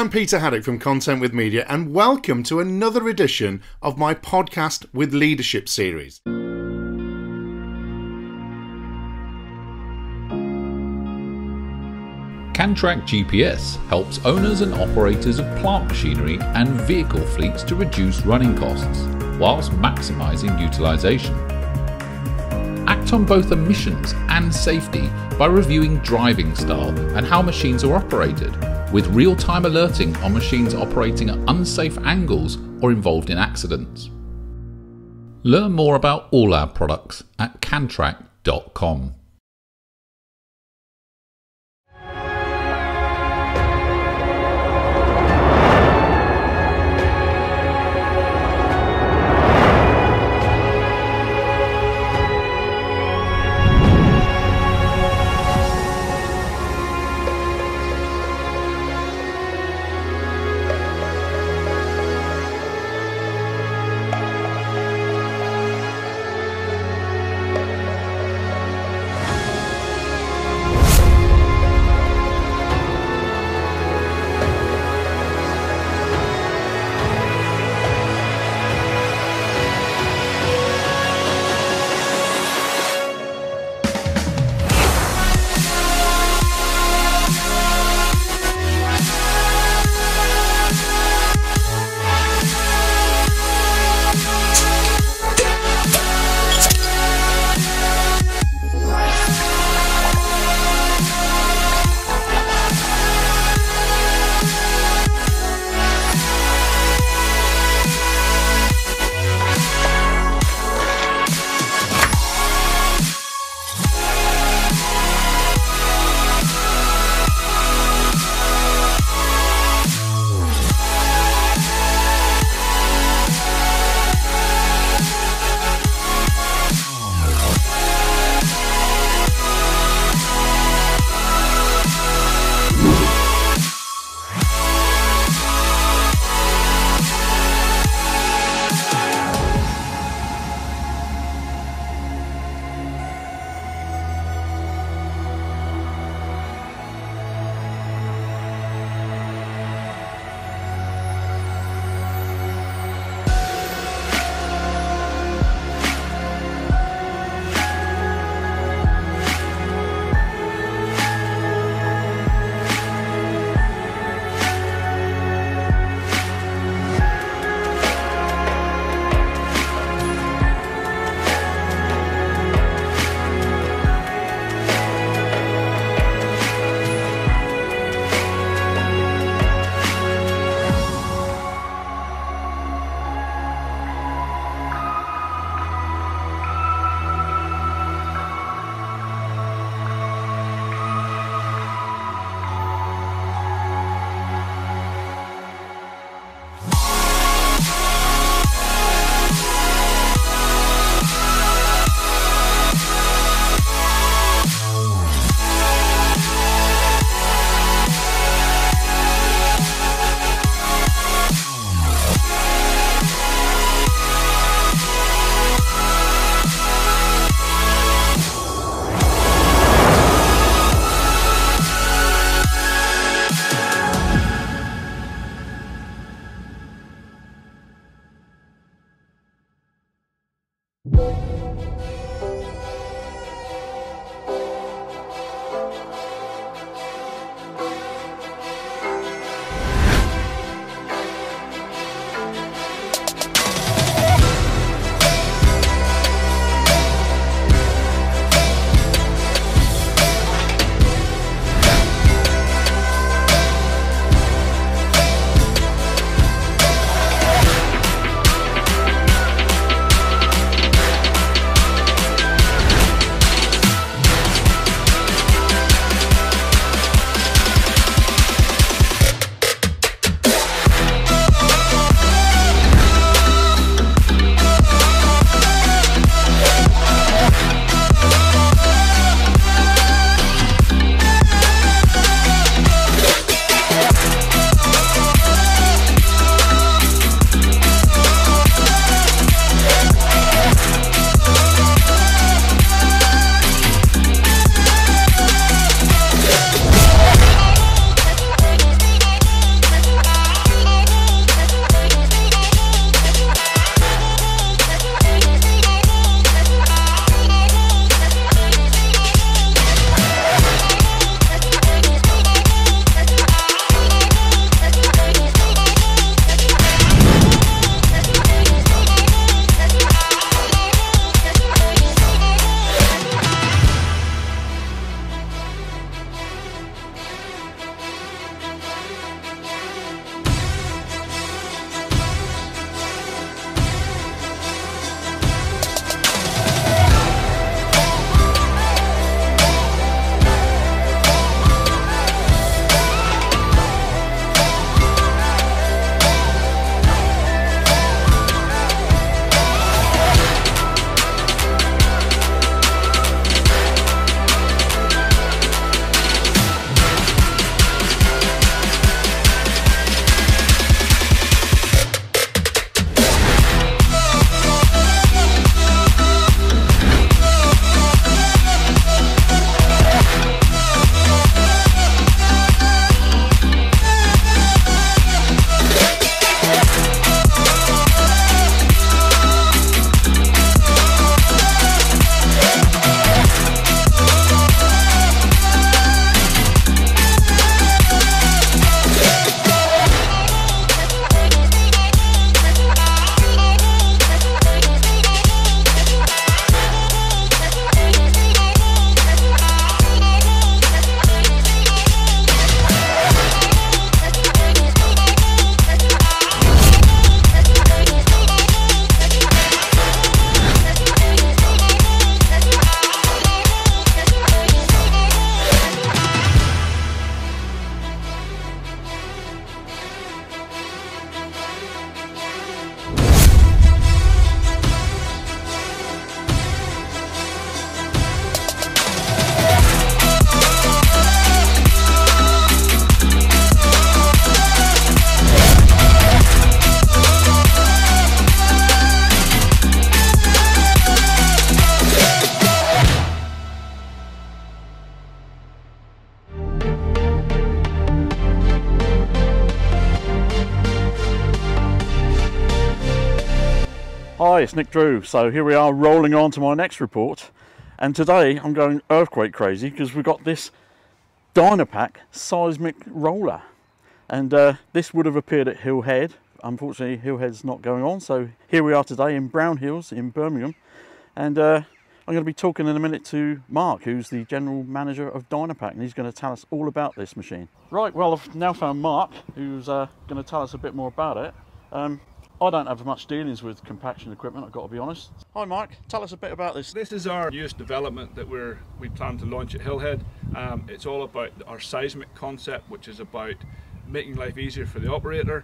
I'm Peter Haddock from Content with Media, and welcome to another edition of my podcast with leadership series. CanTrack GPS helps owners and operators of plant machinery and vehicle fleets to reduce running costs, whilst maximising utilisation. Act on both emissions and safety by reviewing driving style and how machines are operated, with real-time alerting on machines operating at unsafe angles or involved in accidents. Learn more about all our products at CanTrack.com. Hi, it's Nick Drew. So here we are rolling on to my next report, and today I'm going earthquake crazy because we've got this Dynapac seismic roller, and this would have appeared at Hillhead. Unfortunately, Hillhead's not going on, so here we are today in Brown Hills in Birmingham, and I'm going to be talking in a minute to Mark, who's the general manager of Dynapac, and he's going to tell us all about this machine. Right, well, I've now found Mark, who's going to tell us a bit more about it. I don't have much dealings with compaction equipment, I've got to be honest. Hi Mark, tell us a bit about this. This is our newest development that we plan to launch at Hillhead. It's all about our seismic concept, which is about making life easier for the operator,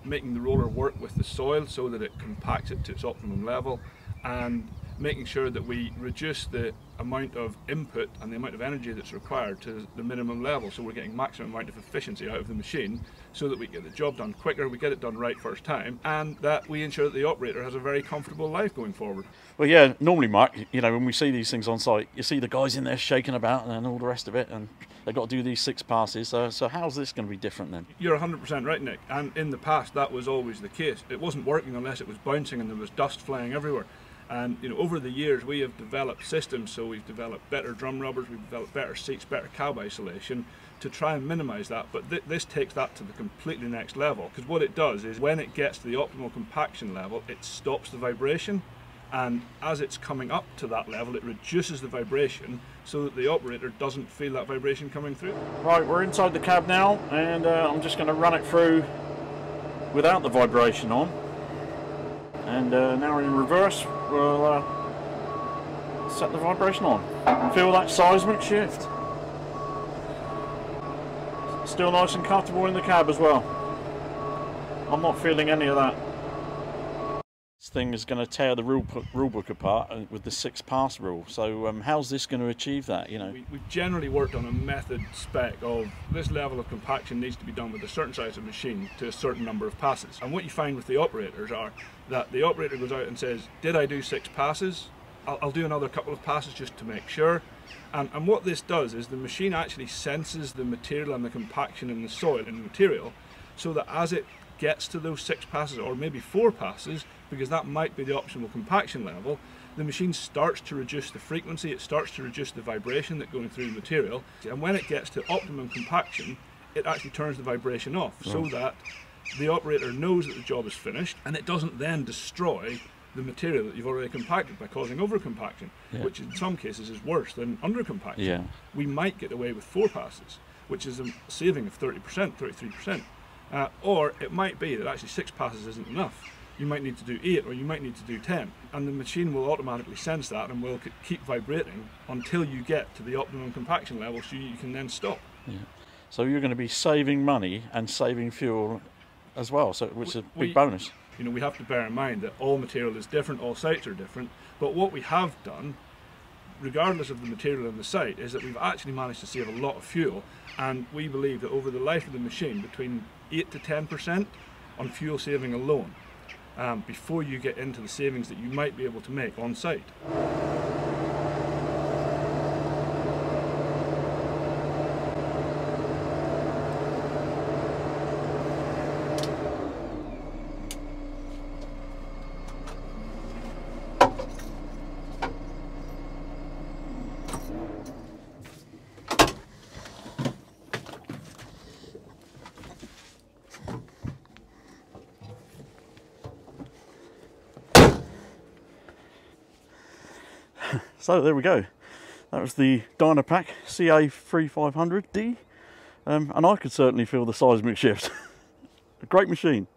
making the roller work with the soil so that it compacts it to its optimum level, and making sure that we reduce the amount of input and the amount of energy that's required to the minimum level, so we're getting maximum amount of efficiency out of the machine so that we get the job done quicker, we get it done right first time, and that we ensure that the operator has a very comfortable life going forward. Well, yeah, normally Mark, you know, when we see these things on site, you see the guys in there shaking about and all the rest of it, and they've got to do these 6 passes, so how's this going to be different then? You're 100% right, Nick, and in the past that was always the case. It wasn't working unless it was bouncing and there was dust flying everywhere. And you know, over the years we have developed systems, so we've developed better drum rubbers, we've developed better seats, better cab isolation to try and minimise that, but this takes that to the completely next level, because what it does is when it gets to the optimal compaction level, it stops the vibration, and as it's coming up to that level it reduces the vibration so that the operator doesn't feel that vibration coming through. Right, we're inside the cab now, and I'm just going to run it through without the vibration on. And now we're in reverse, we'll set the vibration on. Feel that seismic shift. Still nice and comfortable in the cab as well. I'm not feeling any of that. This thing is going to tear the rule book apart with the 6 pass rule. So how's this going to achieve that? You know, we've generally worked on a method spec of this level of compaction needs to be done with a certain size of machine to a certain number of passes. And what you find with the operators are that the operator goes out and says, did I do 6 passes? I'll do another couple of passes just to make sure. And what this does is the machine actually senses the material and the compaction in the soil and the material, so that as it gets to those 6 passes, or maybe 4 passes, because that might be the optimal compaction level, the machine starts to reduce the frequency, it starts to reduce the vibration that's going through the material, and when it gets to optimum compaction, it actually turns the vibration off, so that the operator knows that the job is finished, and it doesn't then destroy the material that you've already compacted by causing overcompaction, which in some cases is worse than undercompaction. We might get away with 4 passes, which is a saving of 30%, 33%. Or it might be that actually 6 passes isn't enough. You might need to do 8, or you might need to do 10, and the machine will automatically sense that and will keep vibrating until you get to the optimum compaction level, so you can then stop. So you're going to be saving money and saving fuel as well, so which is a big bonus. You know, we have to bear in mind that all material is different, all sites are different, but what we have done, regardless of the material in the site, is that we've actually managed to save a lot of fuel, and we believe that over the life of the machine, between 8 to 10% on fuel saving alone, before you get into the savings that you might be able to make on site. So there we go. That was the Dynapac CA3500D, and I could certainly feel the seismic shift. A great machine.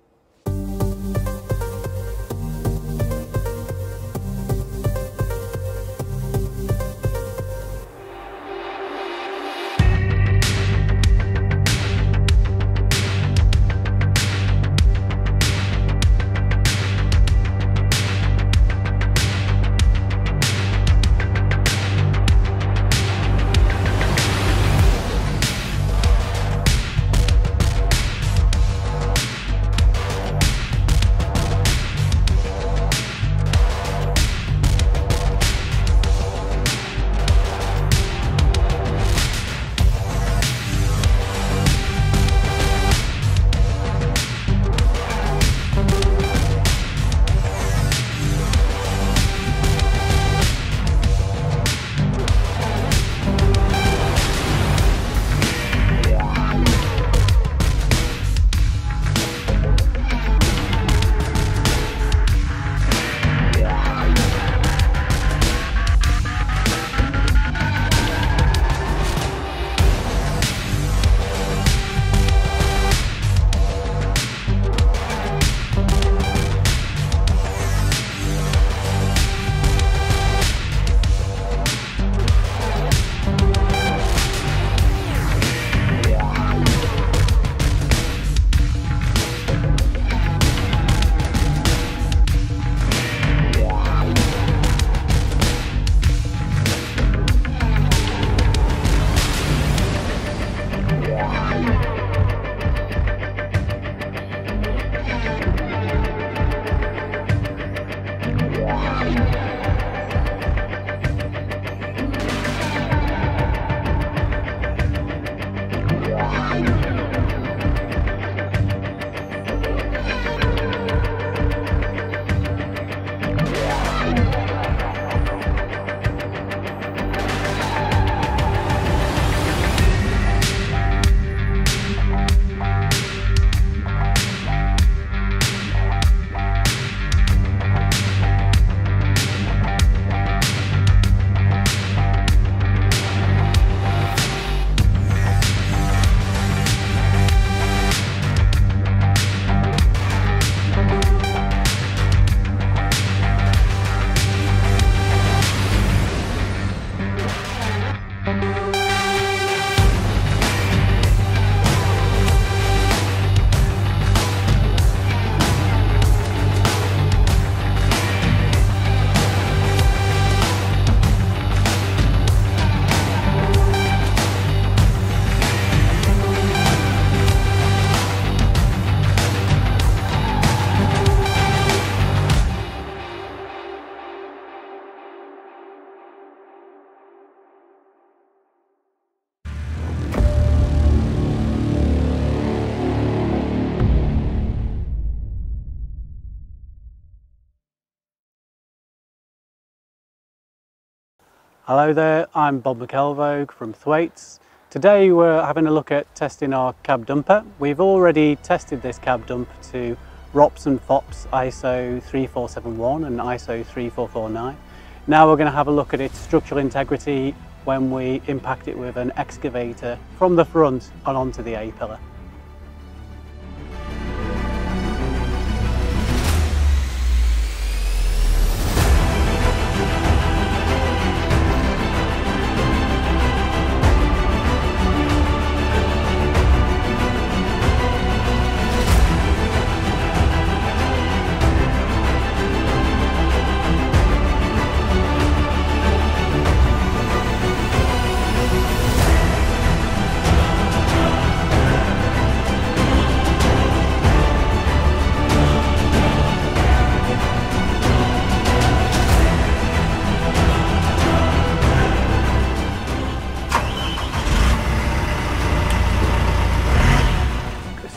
Hello there, I'm Bob McElvogue from Thwaites. Today we're having a look at testing our cab dumper. We've already tested this cab dumper to ROPS and FOPS ISO 3471 and ISO 3449. Now we're going to have a look at its structural integrity when we impact it with an excavator from the front and onto the A-pillar.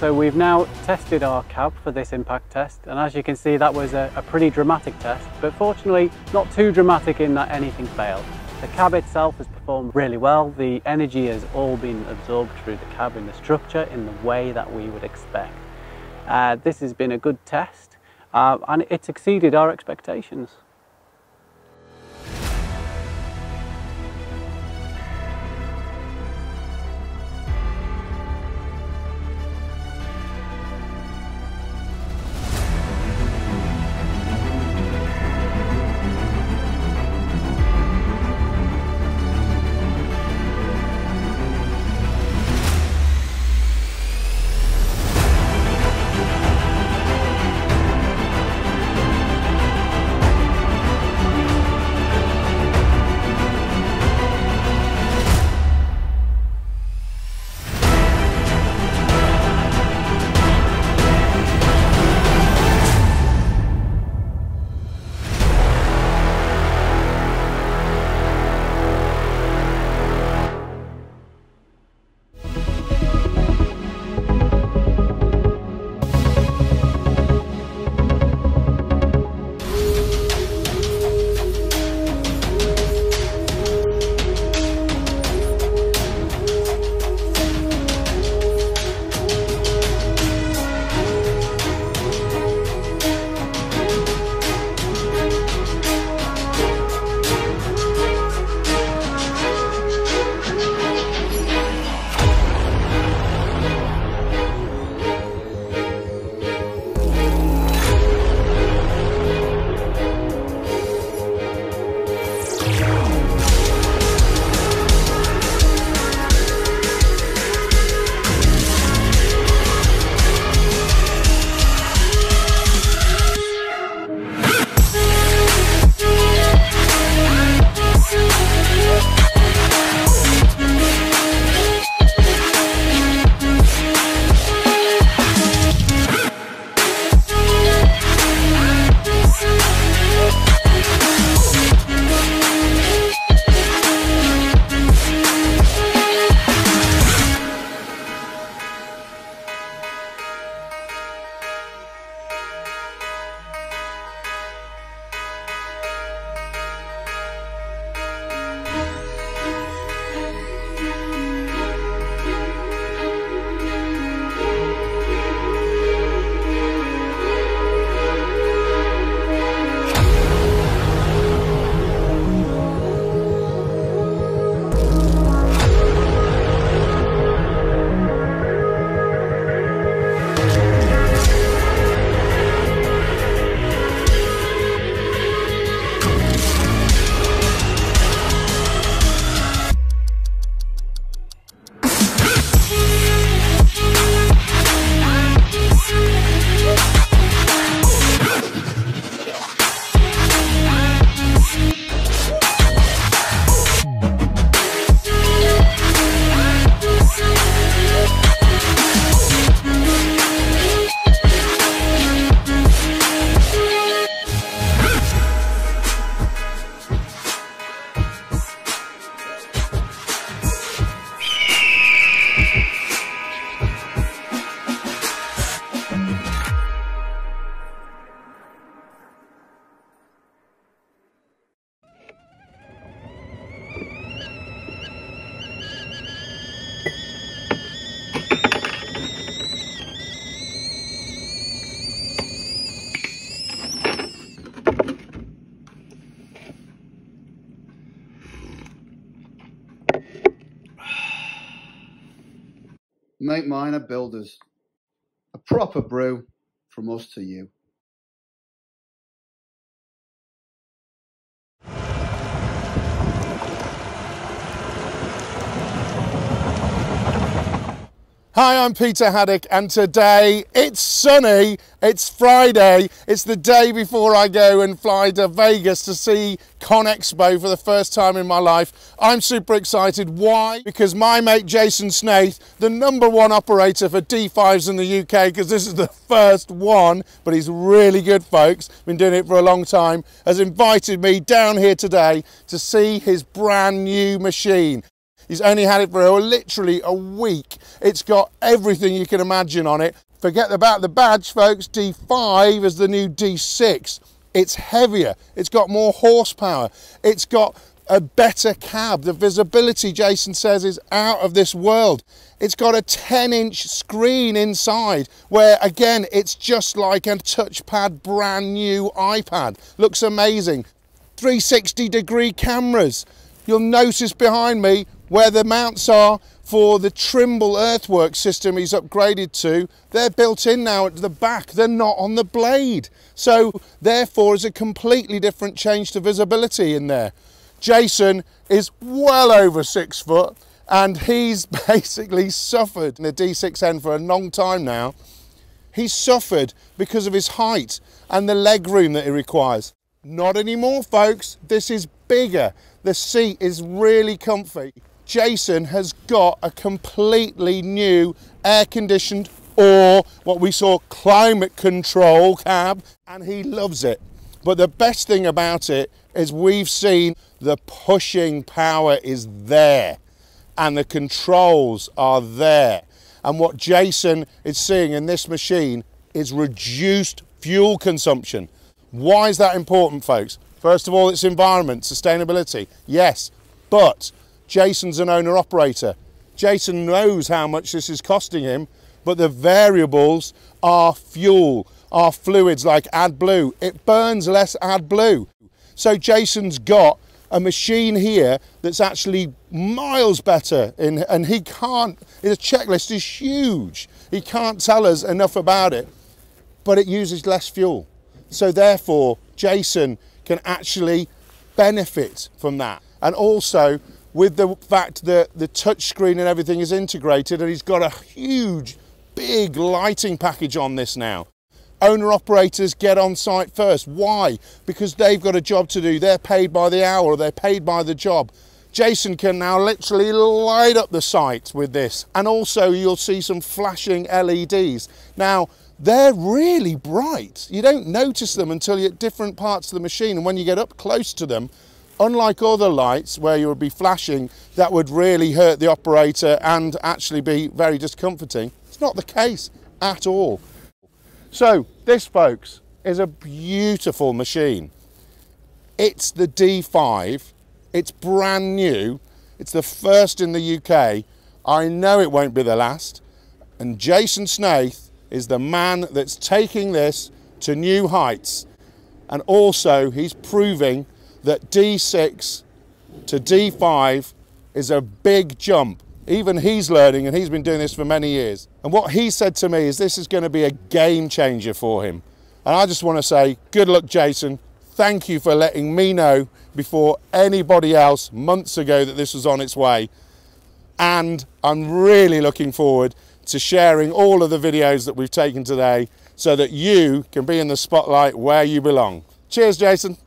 So we've now tested our cab for this impact test, and as you can see that was a pretty dramatic test, but fortunately not too dramatic in that anything failed. The cab itself has performed really well. The energy has all been absorbed through the cab in the structure in the way that we would expect. This has been a good test and it's exceeded our expectations. Make mine a builder's. A proper brew from us to you. Hi, I'm Peter Haddock, and today it's sunny, it's Friday, it's the day before I go and fly to Vegas to see ConExpo for the first time in my life. I'm super excited. Why? Because my mate Jason Snaith, the #1 operator for D5s in the UK, because this is the first one, but he's really good, folks, been doing it for a long time, has invited me down here today to see his brand new machine. He's only had it for literally a week. It's got everything you can imagine on it. Forget about the badge, folks. D5 is the new D6. It's heavier. It's got more horsepower. It's got a better cab. The visibility, Jason says, is out of this world. It's got a 10-inch screen inside where, again, it's just like a touchpad brand new iPad. Looks amazing. 360-degree cameras. You'll notice behind me where the mounts are for the Trimble earthwork system he's upgraded to. They're built in now at the back. They're not on the blade. So therefore it's a completely different change to visibility in there. Jason is well over 6 foot and he's basically suffered in the D6N for a long time now. He's suffered because of his height and the leg room that he requires. Not anymore, folks. This is bigger. The seat is really comfy. Jason has got a completely new air-conditioned, or what we saw, climate control cab, and he loves it. But the best thing about it is we've seen the pushing power is there and the controls are there. And what Jason is seeing in this machine is reduced fuel consumption. Why is that important, folks? First of all, it's environment, sustainability, yes, but Jason's an owner-operator. Jason knows how much this is costing him, but the variables are fuel, are fluids like AdBlue. It burns less AdBlue. So Jason's got a machine here that's actually miles better, and he can't, his checklist is huge. He can't tell us enough about it, but it uses less fuel. So therefore, Jason can actually benefit from that. And also, with the fact that the touchscreen and everything is integrated, and he's got a huge, big lighting package on this now. Owner-operators get on site first. Why? Because they've got a job to do. They're paid by the hour, or they're paid by the job. Jason can now literally light up the site with this. And also, you'll see some flashing LEDs. Now, they're really bright. You don't notice them until you're at different parts of the machine, and when you get up close to them, unlike other lights where you would be flashing, that would really hurt the operator and actually be very discomforting. It's not the case at all. So this, folks, is a beautiful machine. It's the D5. It's brand new. It's the first in the UK. I know it won't be the last. And Jason Snaith is the man that's taking this to new heights. And also he's proving that D6 to D5 is a big jump. Even he's learning, and he's been doing this for many years. And what he said to me is this is going to be a game changer for him. And I just want to say, good luck, Jason. Thank you for letting me know before anybody else months ago that this was on its way. And I'm really looking forward to sharing all of the videos that we've taken today so that you can be in the spotlight where you belong. Cheers, Jason.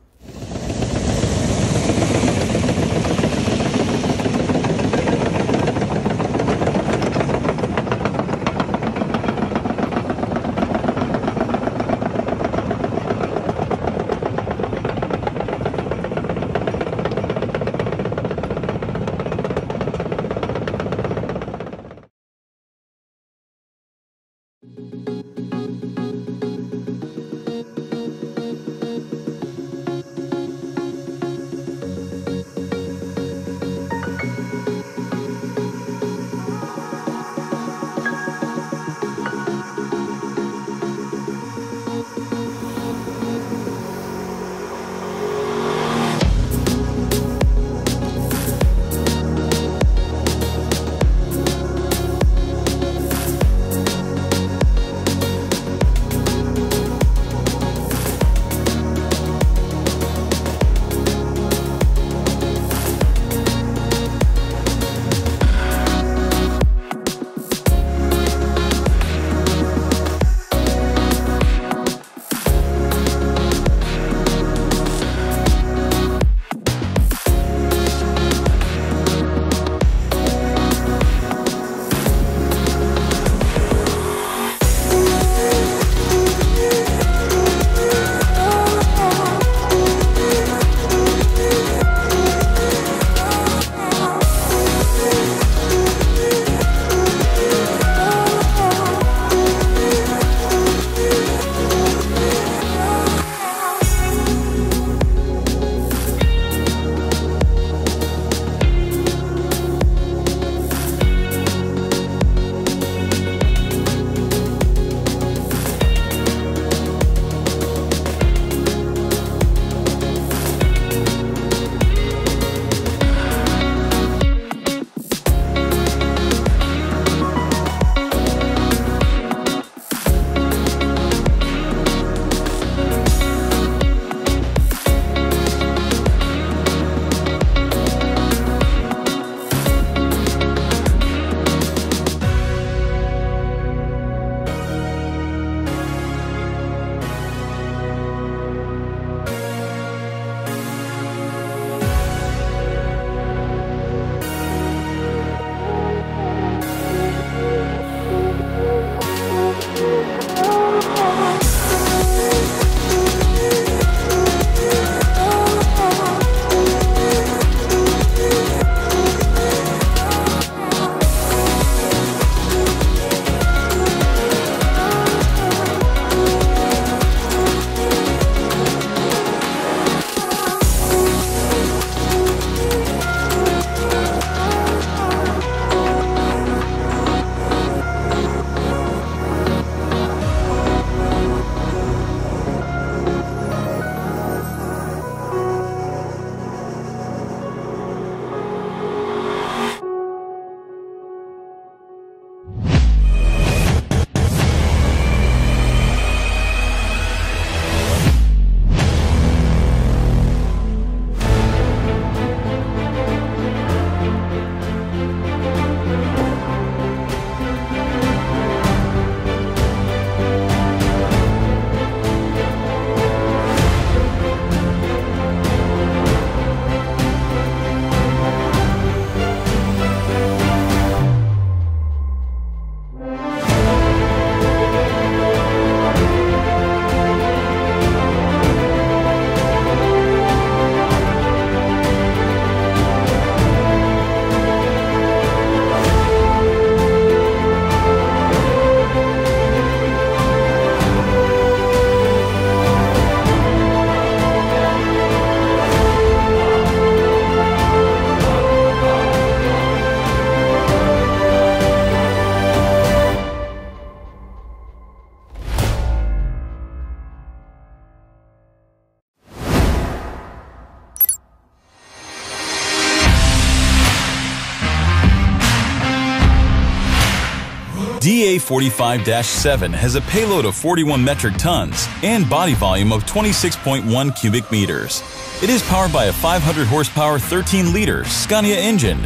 DA45-7 has a payload of 41 metric tons and body volume of 26.1 cubic meters. It is powered by a 500 horsepower 13-liter Scania engine.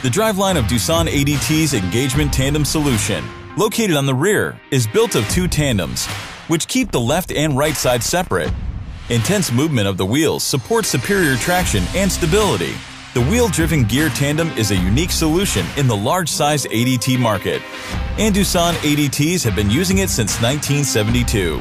The driveline of Doosan ADT's engagement tandem solution, located on the rear, is built of two tandems, which keep the left and right side separate. Intense movement of the wheels supports superior traction and stability. The wheel-driven gear tandem is a unique solution in the large-size ADT market, and Doosan ADTs have been using it since 1972.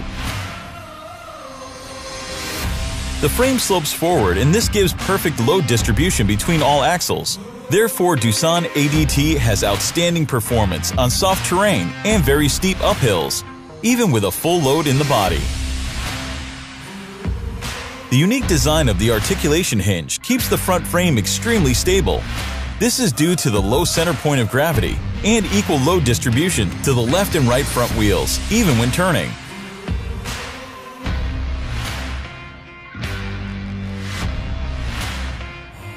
The frame slopes forward, and this gives perfect load distribution between all axles. Therefore, Doosan ADT has outstanding performance on soft terrain and very steep uphills, even with a full load in the body. The unique design of the articulation hinge keeps the front frame extremely stable. This is due to the low center point of gravity and equal load distribution to the left and right front wheels, even when turning.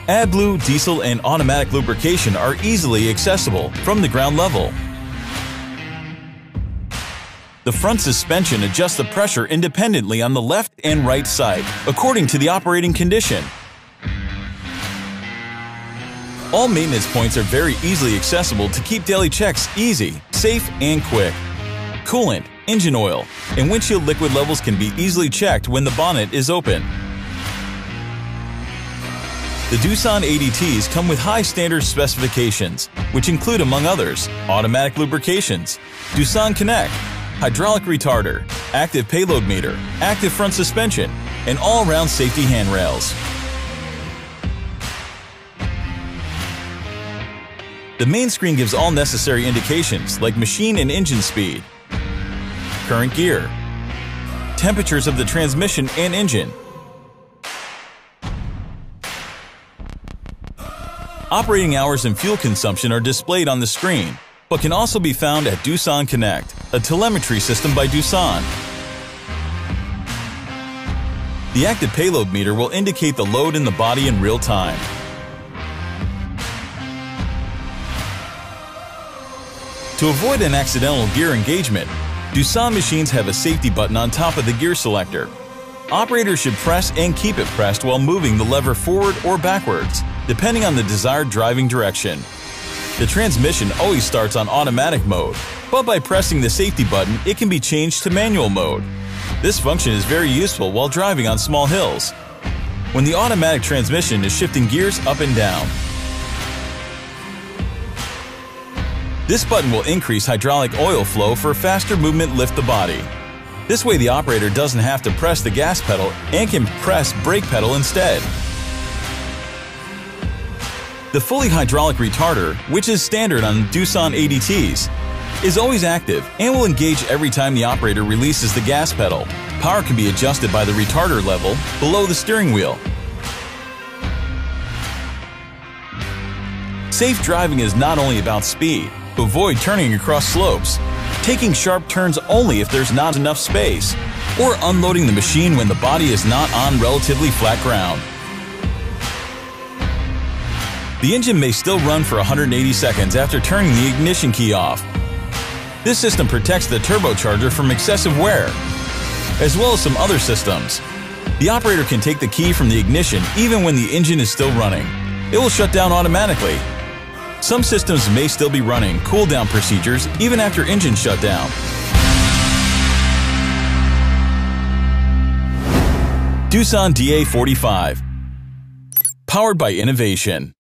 AdBlue, diesel, and automatic lubrication are easily accessible from the ground level. The front suspension adjusts the pressure independently on the left and right side, according to the operating condition. All maintenance points are very easily accessible to keep daily checks easy, safe, and quick. Coolant, engine oil, and windshield liquid levels can be easily checked when the bonnet is open. The Doosan ADTs come with high standard specifications, which include, among others, automatic lubrications, Doosan Connect, hydraulic retarder, active payload meter, active front suspension, and all-round safety handrails. The main screen gives all necessary indications like machine and engine speed, current gear, temperatures of the transmission and engine. Operating hours and fuel consumption are displayed on the screen, but can also be found at Doosan Connect, a telemetry system by Doosan. The active payload meter will indicate the load in the body in real time. To avoid an accidental gear engagement, Doosan machines have a safety button on top of the gear selector. Operators should press and keep it pressed while moving the lever forward or backwards, depending on the desired driving direction. The transmission always starts on automatic mode, but by pressing the safety button, it can be changed to manual mode. This function is very useful while driving on small hills, when the automatic transmission is shifting gears up and down. This button will increase hydraulic oil flow for faster movement lift the body. This way the operator doesn't have to press the gas pedal and can press brake pedal instead. The fully hydraulic retarder, which is standard on Doosan ADTs, is always active and will engage every time the operator releases the gas pedal. Power can be adjusted by the retarder level below the steering wheel. Safe driving is not only about speed. Avoid turning across slopes, taking sharp turns only if there's not enough space, or unloading the machine when the body is not on relatively flat ground. The engine may still run for 180 seconds after turning the ignition key off. This system protects the turbocharger from excessive wear, as well as some other systems. The operator can take the key from the ignition even when the engine is still running. It will shut down automatically. Some systems may still be running cool-down procedures even after engine shutdown. Doosan DA45. Powered by innovation.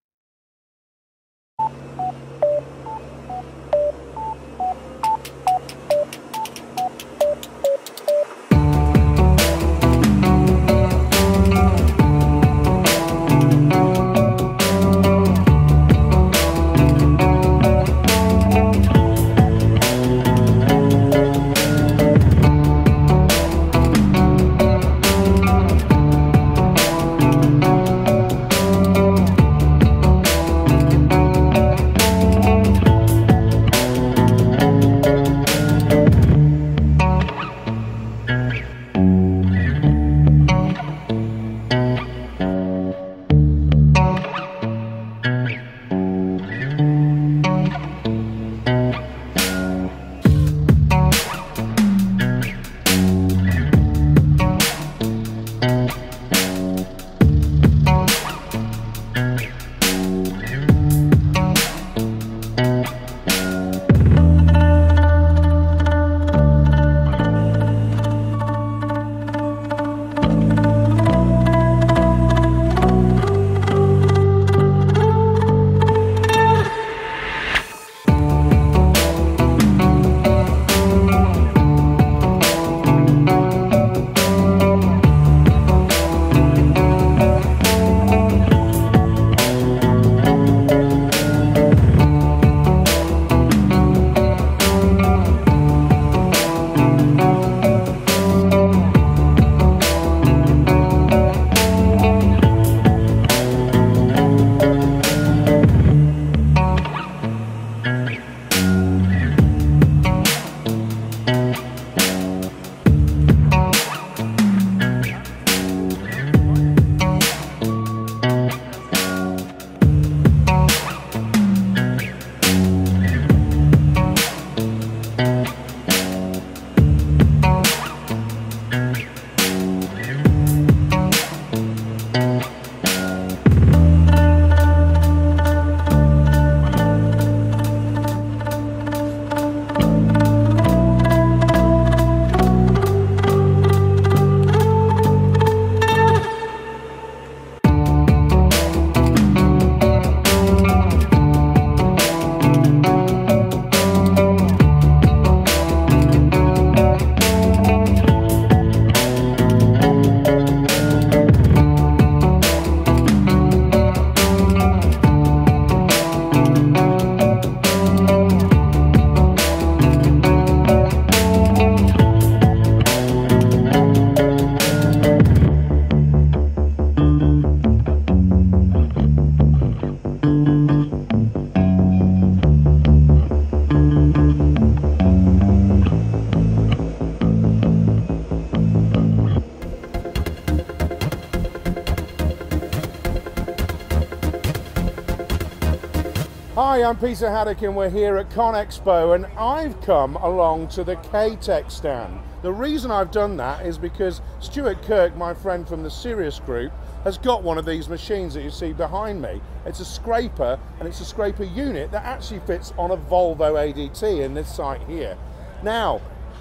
Hi, I'm Peter Haddock and we're here at ConExpo, and I've come along to the K-Tec stand. The reason I've done that is because Stuart Kirk, my friend from the Sirius Group, has got one of these machines that you see behind me. It's a scraper, and it's a scraper unit that actually fits on a Volvo ADT in this site here. Now,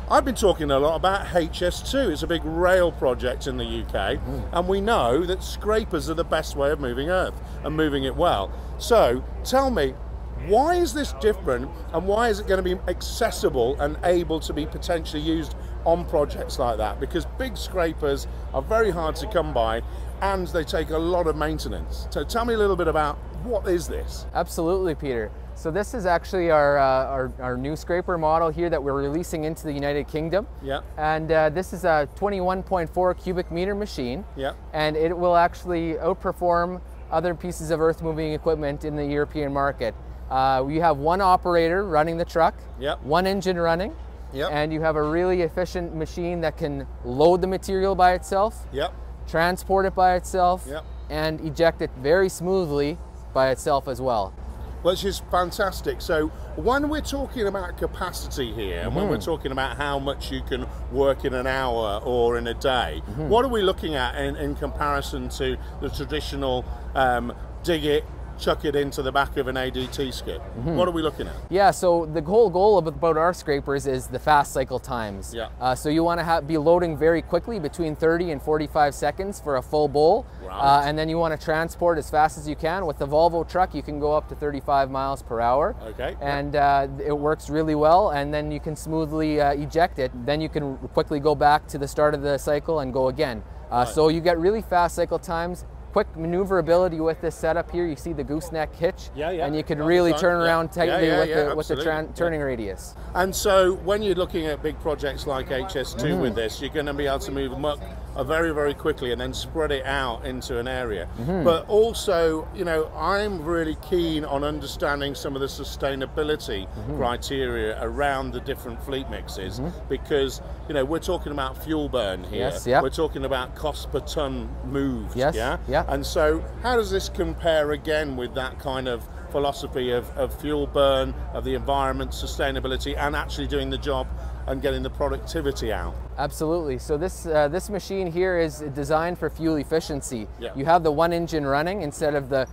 I've been talking a lot about HS2. It's a big rail project in the UK, and we know that scrapers are the best way of moving earth and moving it well. So tell me, why is this different, and why is it going to be accessible and able to be potentially used on projects like that? Because big scrapers are very hard to come by and they take a lot of maintenance. So tell me a little bit about what is this? Absolutely, Peter. So this is actually our new scraper model here that we're releasing into the United Kingdom. Yeah. And this is a 21.4 cubic meter machine. Yeah. And it will actually outperform other pieces of earth moving equipment in the European market. We have one operator running the truck, Yep. one engine running, Yep. and you have a really efficient machine that can load the material by itself, Yep. transport it by itself, Yep. and eject it very smoothly by itself as well. Which is fantastic. So when we're talking about capacity here, and when we're talking about how much you can work in an hour or in a day, what are we looking at in comparison to the traditional dig it, chuck it into the back of an ADT skip? What are we looking at? Yeah, so the whole goal about our scrapers is the fast cycle times. Yeah. So you want to be loading very quickly, between 30 and 45 seconds for a full bowl. Right. And then you want to transport as fast as you can. With the Volvo truck, you can go up to 35 miles per hour. Okay. And it works really well, and then you can smoothly eject it. Then you can quickly go back to the start of the cycle and go again. So you get really fast cycle times. Quick maneuverability with this setup here. You see the gooseneck hitch, and you can really turn around tightly with the turning radius. And so when you're looking at big projects like HS2 with this, you're going to be able to move them up very, very quickly and then spread it out into an area. But also, you know, I'm really keen on understanding some of the sustainability criteria around the different fleet mixes, because, you know, we're talking about fuel burn here. Yes, yep. We're talking about cost per ton moved. Yes, Yeah. yeah. And so how does this compare again with that kind of philosophy of fuel burn, of the environment, sustainability, and actually doing the job and getting the productivity out? Absolutely. So this machine here is designed for fuel efficiency. Yeah. You have the one engine running instead of the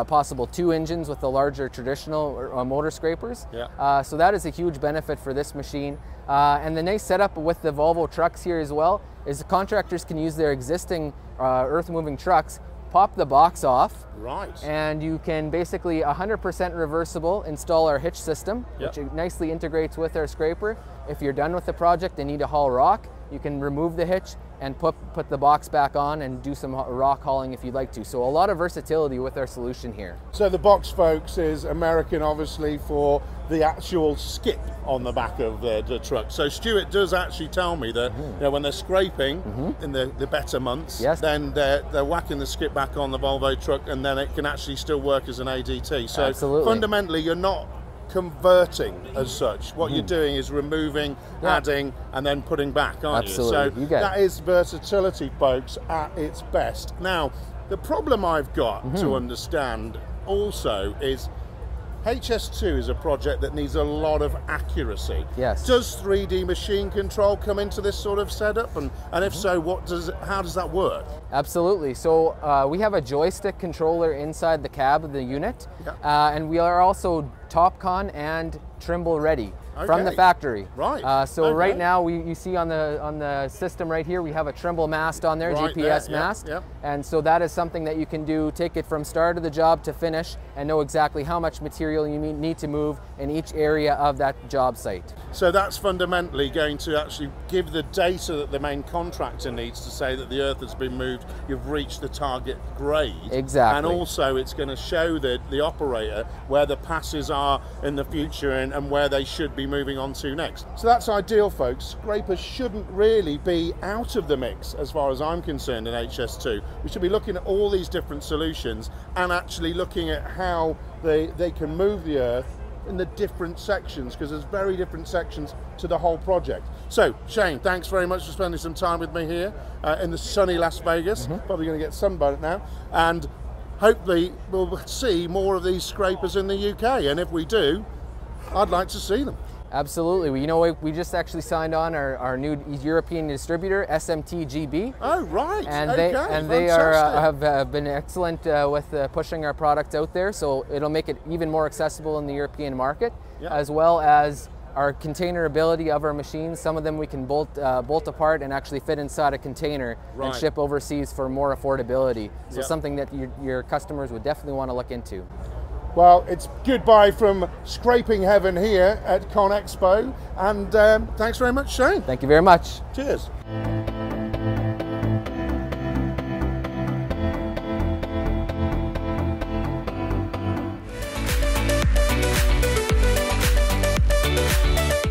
possible two engines with the larger traditional motor scrapers. Yeah. So that is a huge benefit for this machine. And the nice setup with the Volvo trucks here as well is the contractors can use their existing earth moving trucks, pop the box off, Right. and you can basically 100% reversible install our hitch system, Yep. which nicely integrates with our scraper. If you're done with the project and need to haul rock, you can remove the hitch and put the box back on and do some rock hauling if you'd like to. So a lot of versatility with our solution here. So the box, folks, is American, obviously, for the actual skip on the back of the truck. So Stuart does actually tell me that you know, when they're scraping in the better months, Yes. then they're whacking the skip back on the Volvo truck, and then it can actually still work as an ADT. So Absolutely. fundamentally, you're not converting as such. What you're doing is removing, adding, and then putting back, aren't Absolutely. you? So You get it. that is versatility, folks, at its best. Now, the problem I've got to understand also is HS2 is a project that needs a lot of accuracy. Yes. Does 3D machine control come into this sort of setup? And if so, how does that work? Absolutely. So we have a joystick controller inside the cab of the unit, and we are also TopCon and Trimble ready from the factory. Right. So right now you see on the system right here we have a Trimble mast on there, Right GPS there, mast, yep. and so that is something that you can do. Take it from start of the job to finish and know exactly how much material you need to move in each area of that job site. So that's fundamentally going to actually give the data that the main contractor needs to say that the earth has been moved, you've reached the target grade. Exactly. And also it's going to show the operator where the passes are in the future and where they should be moving on to next. So that's ideal, folks. Scrapers shouldn't really be out of the mix as far as I'm concerned in HS2. We should be looking at all these different solutions and actually looking at how they can move the earth in the different sections, because there's very different sections to the whole project. So Shane, thanks very much for spending some time with me here in the sunny Las Vegas. Probably going to get sunburnt now. And hopefully we'll see more of these scrapers in the UK, and if we do, I'd like to see them. Absolutely. You know, we just actually signed on our new European distributor, SMT-GB. Oh, right. And okay. they have been excellent with pushing our product out there, so it'll make it even more accessible in the European market, as well as our container ability of our machines. Some of them we can bolt apart and actually fit inside a container and ship overseas for more affordability. So something that your customers would definitely want to look into. Well, it's goodbye from scraping heaven here at ConExpo, and thanks very much, Shane. Thank you very much. Cheers.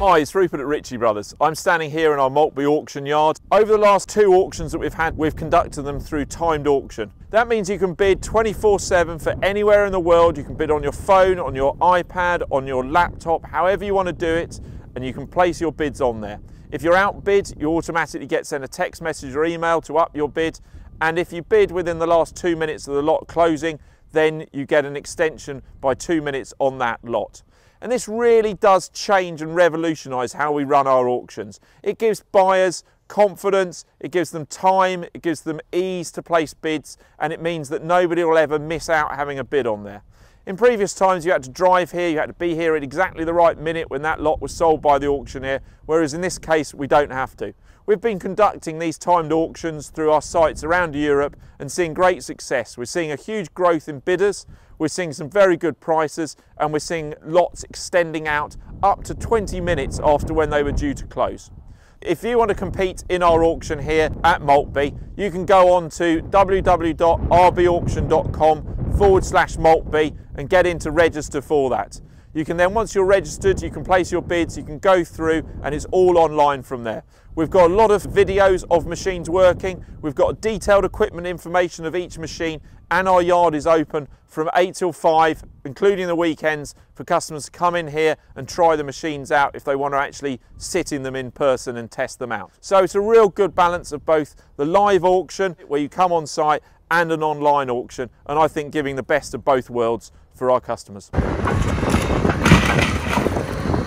Hi, it's Rupert at Ritchie Bros. I'm standing here in our Maltby auction yard. Over the last 2 auctions that we've had, we've conducted them through timed auction. That means you can bid 24/7 for anywhere in the world. You can bid on your phone, on your iPad, on your laptop, however you want to do it, and you can place your bids on there. If you're outbid, you automatically get sent a text message or email to up your bid, and if you bid within the last 2 minutes of the lot closing, then you get an extension by 2 minutes on that lot. And this really does change and revolutionise how we run our auctions. It gives buyers confidence, it gives them time, it gives them ease to place bids, and it means that nobody will ever miss out having a bid on there. In previous times you had to drive here, you had to be here at exactly the right minute when that lot was sold by the auctioneer, whereas in this case we don't have to. We've been conducting these timed auctions through our sites around Europe and seeing great success. We're seeing a huge growth in bidders, we're seeing some very good prices, and we're seeing lots extending out up to 20 minutes after when they were due to close. If you want to compete in our auction here at Maltby, you can go on to www.rbauction.com/Maltby and get in to register for that. You can then, once you're registered, you can place your bids, you can go through, and it's all online from there. We've got a lot of videos of machines working, we've got detailed equipment information of each machine, and our yard is open from 8 till 5, including the weekends, for customers to come in here and try the machines out if they want to actually sit in them in person and test them out. So it's a real good balance of both the live auction, where you come on site, and an online auction, and I think giving the best of both worlds for our customers.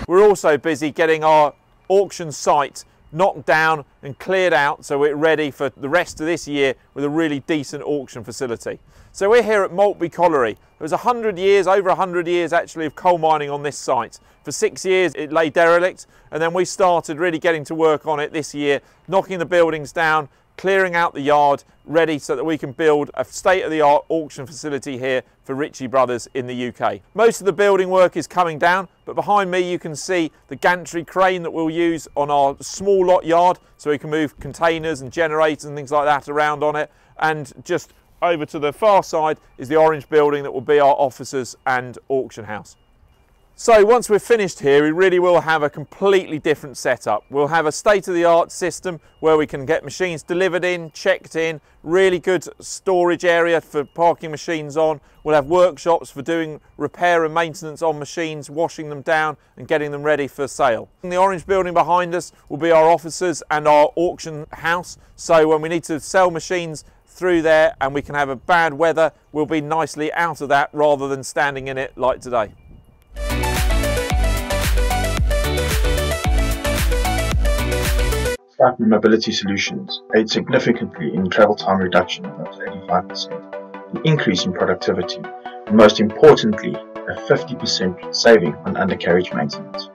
We're also busy getting our auction site knocked down and cleared out, so we're ready for the rest of this year with a really decent auction facility. So we're here at Maltby Colliery. There was 100 years, over 100 years actually, of coal mining on this site. For 6 years it lay derelict, and then we started really getting to work on it this year, knocking the buildings down, clearing out the yard, ready so that we can build a state-of-the-art auction facility here for Ritchie Bros in the UK. Most of the building work is coming down, but behind me you can see the gantry crane that we'll use on our small lot yard, so we can move containers and generators and things like that around on it. And just over to the far side is the orange building that will be our offices and auction house. So once we're finished here, we really will have a completely different setup. We'll have a state-of-the-art system where we can get machines delivered in, checked in, really good storage area for parking machines on. We'll have workshops for doing repair and maintenance on machines, washing them down and getting them ready for sale. In the orange building behind us will be our offices and our auction house. So when we need to sell machines through there and we can have a bad weather, we'll be nicely out of that rather than standing in it like today. Sleipner Mobility Solutions aid significantly in travel time reduction of 85%, an increase in productivity, and most importantly, a 50% saving on undercarriage maintenance.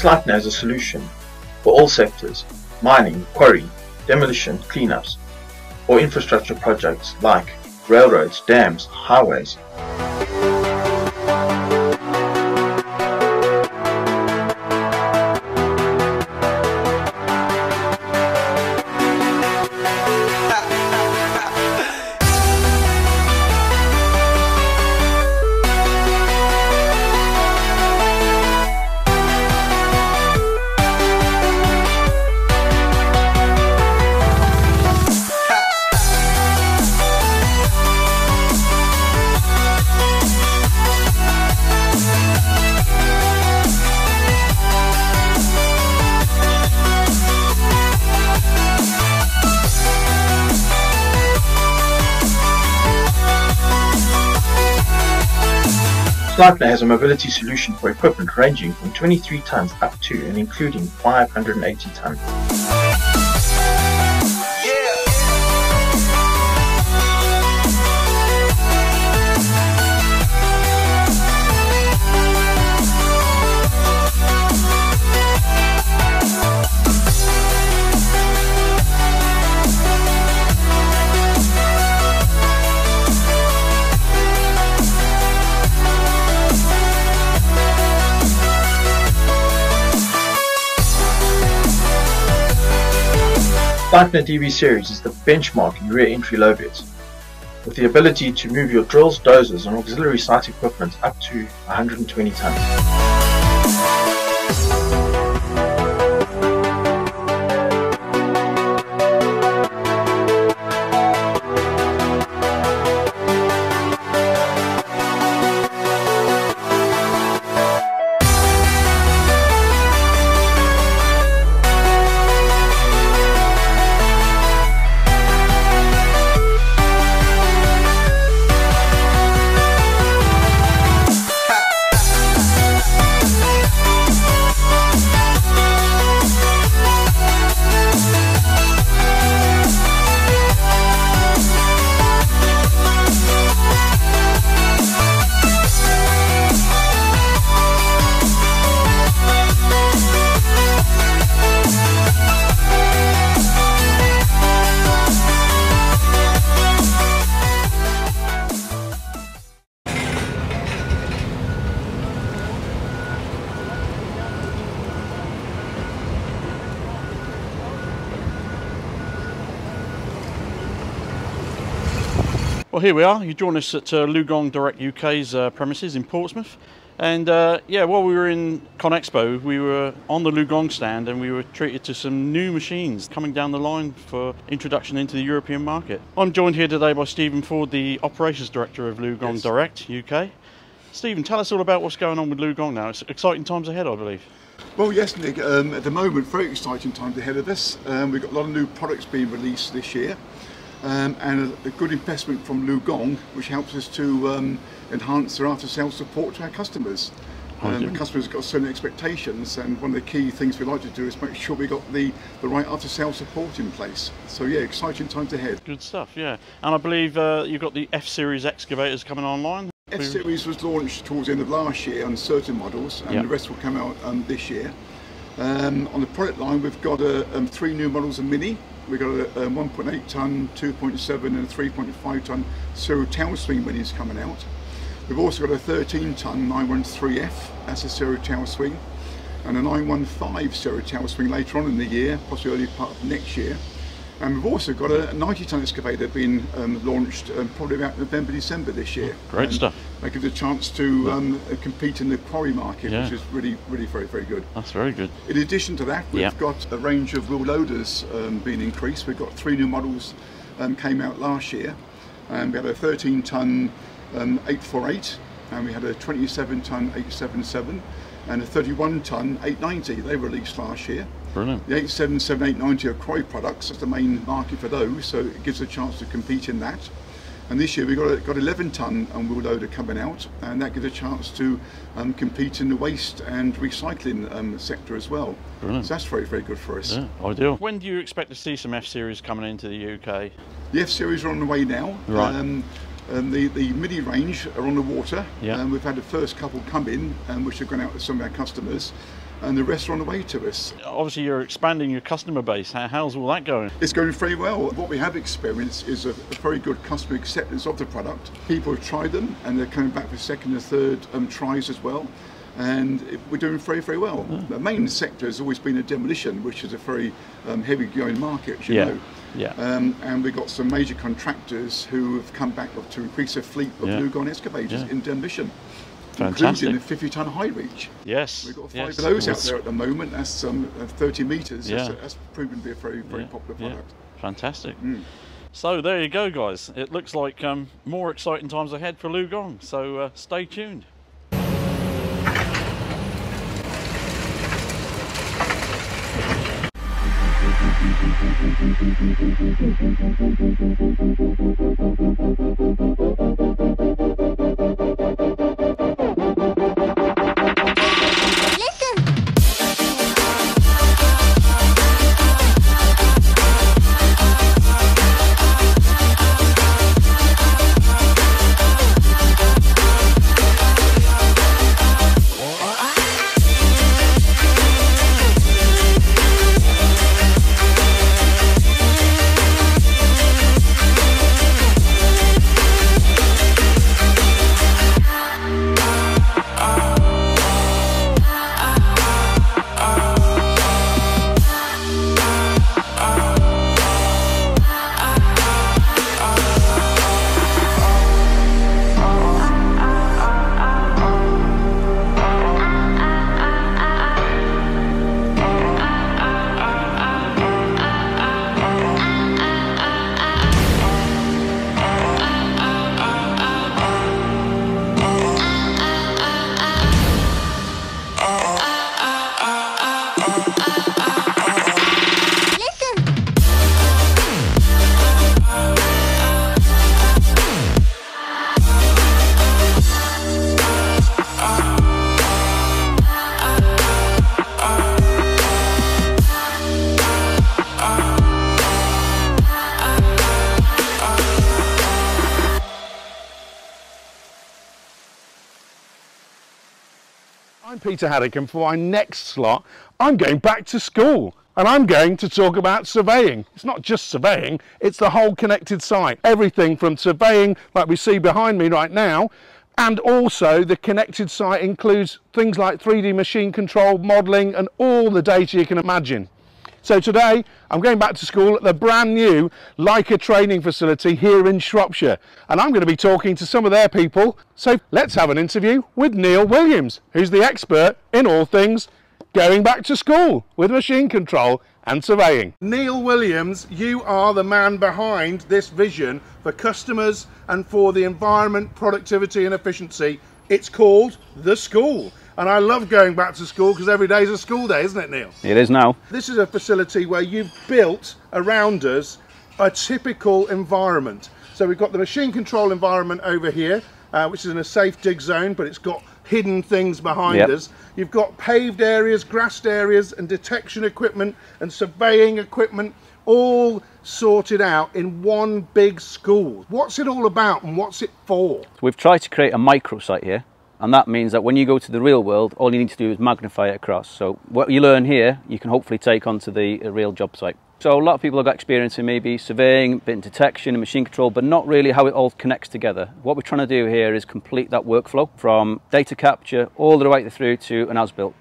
Sleipner has a solution for all sectors: mining, quarry, demolition, cleanups, or infrastructure projects like railroads, dams, highways. Sleipner has a mobility solution for equipment ranging from 23 tons up to and including 580 tons. Sleipner DB series is the benchmark in rear entry low beds, with the ability to move your drills, dozers and auxiliary site equipment up to 120 tons. Well, here we are. You join us at LiuGong Direct UK's premises in Portsmouth. And yeah, while we were in ConExpo, we were on the LiuGong stand and we were treated to some new machines coming down the line for introduction into the European market. I'm joined here today by Stephen Ford, the Operations Director of LiuGong Direct UK. Stephen, tell us all about what's going on with LiuGong now. It's exciting times ahead, I believe. Well, yes, Nick. At the moment, very exciting times ahead of us. We've got a lot of new products being released this year. And a good investment from LiuGong, which helps us to enhance their after-sales support to our customers. The customers have got certain expectations, and one of the key things we like to do is make sure we got the right after-sales support in place. So yeah, exciting times ahead. Good stuff, yeah. And I believe you've got the F-Series excavators coming online. F-Series was launched towards the end of last year on certain models, and the rest will come out this year. On the product line, we've got 3 new models of Mini. We've got a 1.8 tonne, 2.7 and a 3.5 tonne serial tail swing minis coming out. We've also got a 13 tonne 913F, that's a serial tail swing, and a 915 serial tail swing later on in the year, possibly early part of next year. And we've also got a 90 tonne excavator being launched probably about November, December this year. Great stuff. That gives a chance to compete in the quarry market, which is really very, very good. That's very good. In addition to that, we've got a range of wheel loaders being increased. We've got 3 new models came out last year. We had a 13 tonne 848, and we had a 27 tonne 877, and a 31 tonne 890. They were released last year. Brilliant. The 877, 890 are quarry products. That's the main market for those, so it gives a chance to compete in that. And this year we've got 11 tonne wheel loader coming out, and that gives a chance to compete in the waste and recycling sector as well. Brilliant. So that's very, very good for us. Yeah, ideal. When do you expect to see some F-Series coming into the UK? The F-Series are on the way now. Right. The midi range are on the water. Yeah. We've had the first couple come in, which have gone out to some of our customers, and the rest are on the way to us. Obviously you're expanding your customer base. How's all that going? It's going very well. What we have experienced is a very good customer acceptance of the product. People have tried them and they're coming back for second and third tries as well. And we're doing very, very well. The main sector has always been a demolition, which is a very heavy going market, as you know. Yeah. And we've got some major contractors who have come back to increase their fleet of LiuGong excavators in demolition. Fantastic. Including the 50 tonne high reach. Yes. We've got 5 of those out there at the moment. That's 30 metres. Yeah. That's proven to be a very, very popular product. Fantastic. So there you go, guys. It looks like more exciting times ahead for LiuGong. So stay tuned. I'm Peter Haddock, and for my next slot, I'm going back to school. And I'm going to talk about surveying. It's not just surveying, it's the whole connected site. Everything from surveying, like we see behind me right now, and also the connected site includes things like 3D machine control, modelling, and all the data you can imagine. So today, I'm going back to school at the brand new Leica training facility here in Shropshire. And I'm going to be talking to some of their people. So let's have an interview with Neil Williams, who's the expert in all things going back to school with machine control and surveying. Neil Williams, you are the man behind this vision for customers and for the environment, productivity and efficiency. It's called The School. And I love going back to school because every day is a school day, isn't it, Neil? It is now. This is a facility where you've built around us a typical environment. So we've got the machine control environment over here, which is in a safe dig zone, but it's got hidden things behind us. You've got paved areas, grassed areas, and detection equipment and surveying equipment all sorted out in one big school. What's it all about and what's it for? We've tried to create a microsite here, and that means that when you go to the real world, all you need to do is magnify it across. So what you learn here, you can hopefully take onto the real job site. So a lot of people have got experience in maybe surveying, a bit in detection and machine control, but not really how it all connects together. What we're trying to do here is complete that workflow from data capture all the way through to an as-built.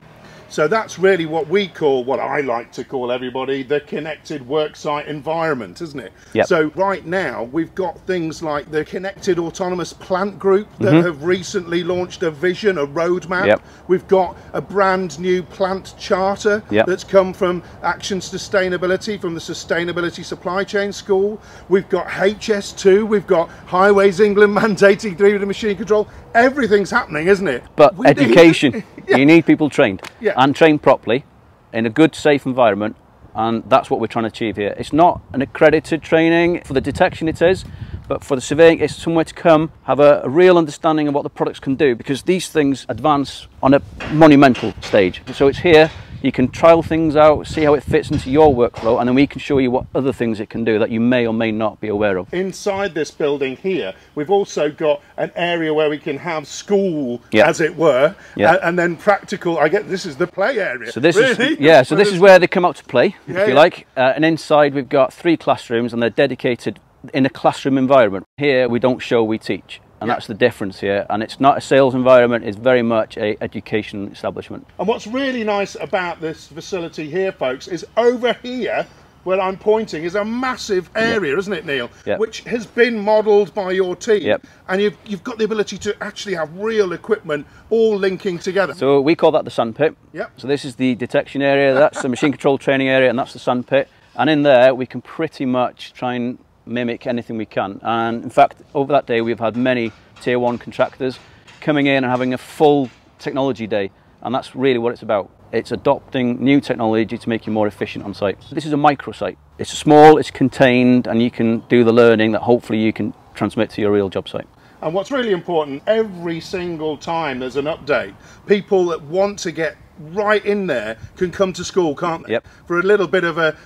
So that's really what we call, what I like to call everybody, the connected worksite environment, isn't it? Yep. So right now we've got things like the Connected Autonomous Plant Group that have recently launched a vision, a roadmap. Yep. We've got a brand new plant charter that's come from Action Sustainability, from the Sustainability Supply Chain School. We've got HS2, we've got Highways England mandating 3D machine control. Everything's happening, isn't it? But education, you need people trained. And trained properly in a good, safe environment, and that's what we're trying to achieve here. It's not an accredited training. For the detection it is, but for the surveying it's somewhere to come, have a real understanding of what the products can do, because these things advance on a monumental stage. So it's here, you can trial things out, see how it fits into your workflow, and then we can show you what other things it can do that you may or may not be aware of. Inside this building here, we've also got an area where we can have school, as it were, and then practical. I get this is the play area. So this really? so this is where they come out to play, if you like. And inside we've got 3 classrooms, and they're dedicated in a classroom environment. Here we don't show, we teach. And that's the difference here, and it's not a sales environment, it's very much an education establishment. And what's really nice about this facility here, folks, is over here where I'm pointing is a massive area, isn't it, Neil? Which has been modelled by your team, and you've got the ability to actually have real equipment all linking together. So we call that the sandpit. So this is the detection area, that's the machine control training area, and that's the sandpit. And in there we can pretty much try and mimic anything we can. And in fact, over that day we've had many tier 1 contractors coming in and having a full technology day, and that's really what it's about. It's adopting new technology to make you more efficient on site. This is a microsite. It's small, it's contained, and you can do the learning that hopefully you can transmit to your real job site. And what's really important, every single time there's an update, people that want to get right in there can come to school, can't they? For a little bit of a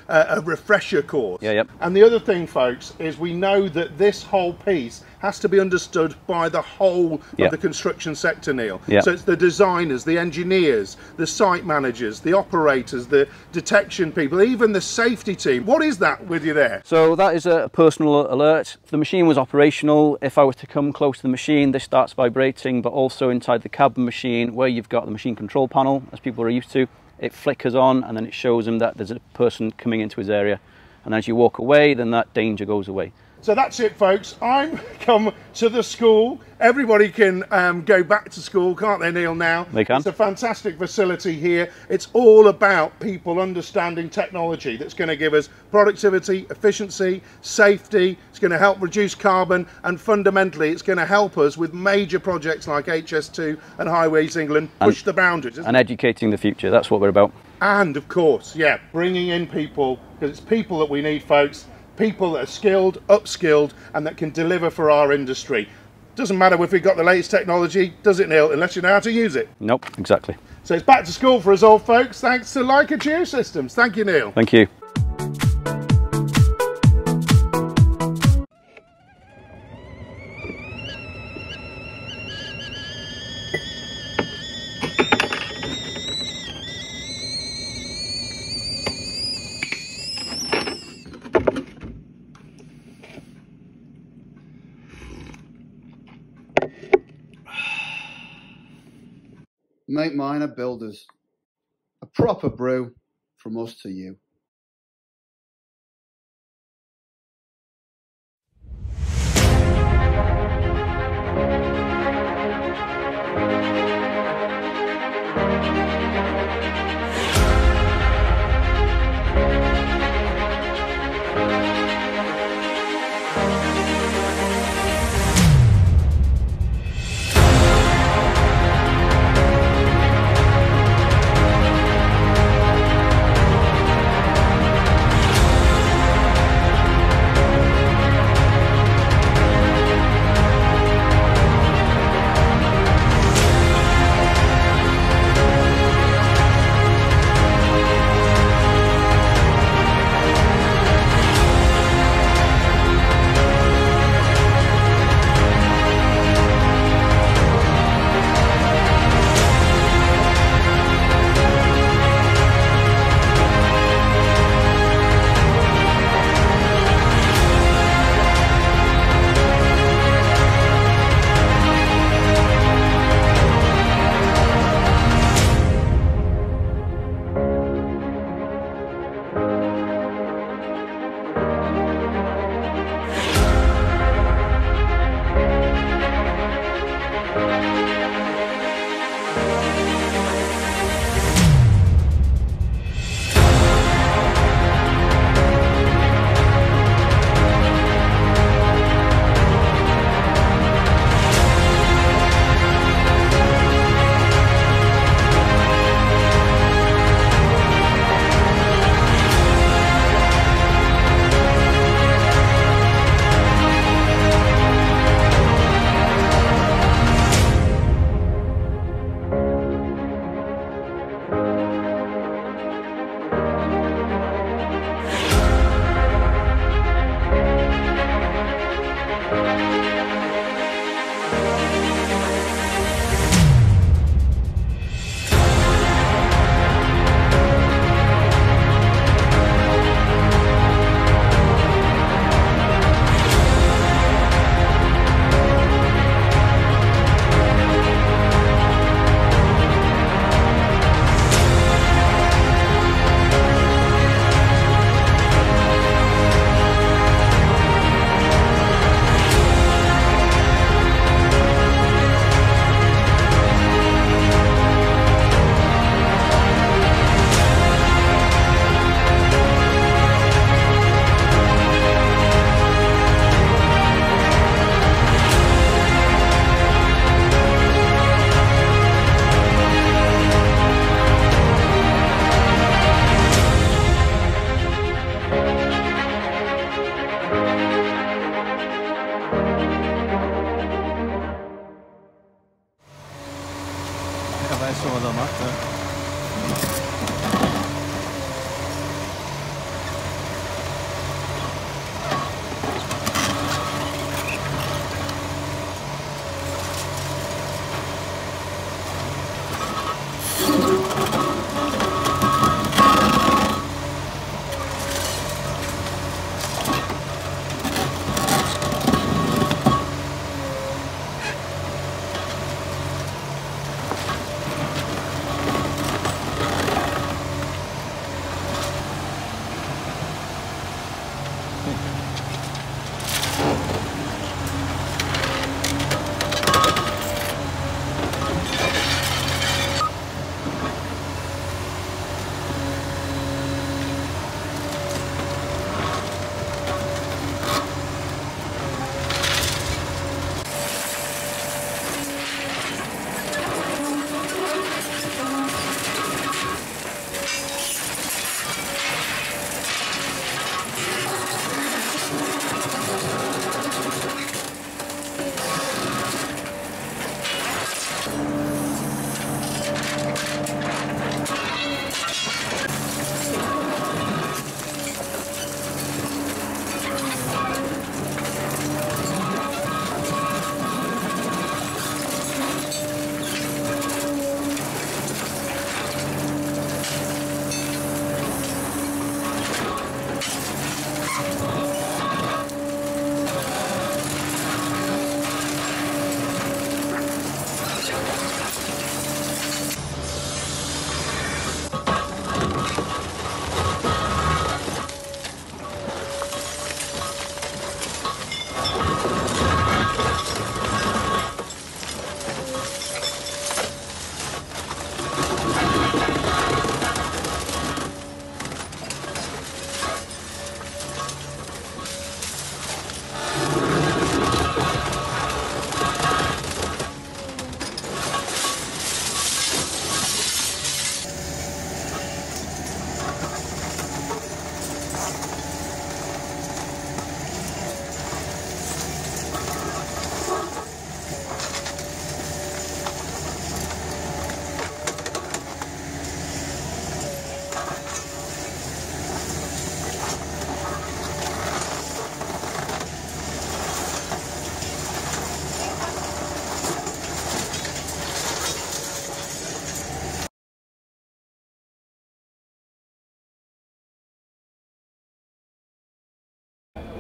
refresher course. And the other thing, folks, is we know that this whole piece has to be understood by the whole of the construction sector, Neil. So it's the designers, the engineers, the site managers, the operators, the detection people, even the safety team. What is that with you there? So that is a personal alert. If the machine was operational, if I were to come close to the machine, this starts vibrating, but also inside the cabin machine where you've got the machine control panel, as people are used to, it flickers on and then it shows them that there's a person coming into his area, and as you walk away then that danger goes away. So that's it, folks. I'm come to the school. Everybody can go back to school, can't they, Neil, now? They can. It's a fantastic facility here. It's all about people understanding technology that's going to give us productivity, efficiency, safety. It's going to help reduce carbon, and fundamentally it's going to help us with major projects like HS2 and Highways England, push the boundaries. And educating the future, that's what we're about. And of course, bringing in people, because it's people that we need, folks. People that are skilled, upskilled, and that can deliver for our industry. Doesn't matter if we've got the latest technology, does it, Neil, unless you know how to use it? Nope, exactly. So it's back to school for us all, folks, thanks to Leica GeoSystems. Thank you, Neil. Thank you. Make Minor Builders. A proper brew from us to you.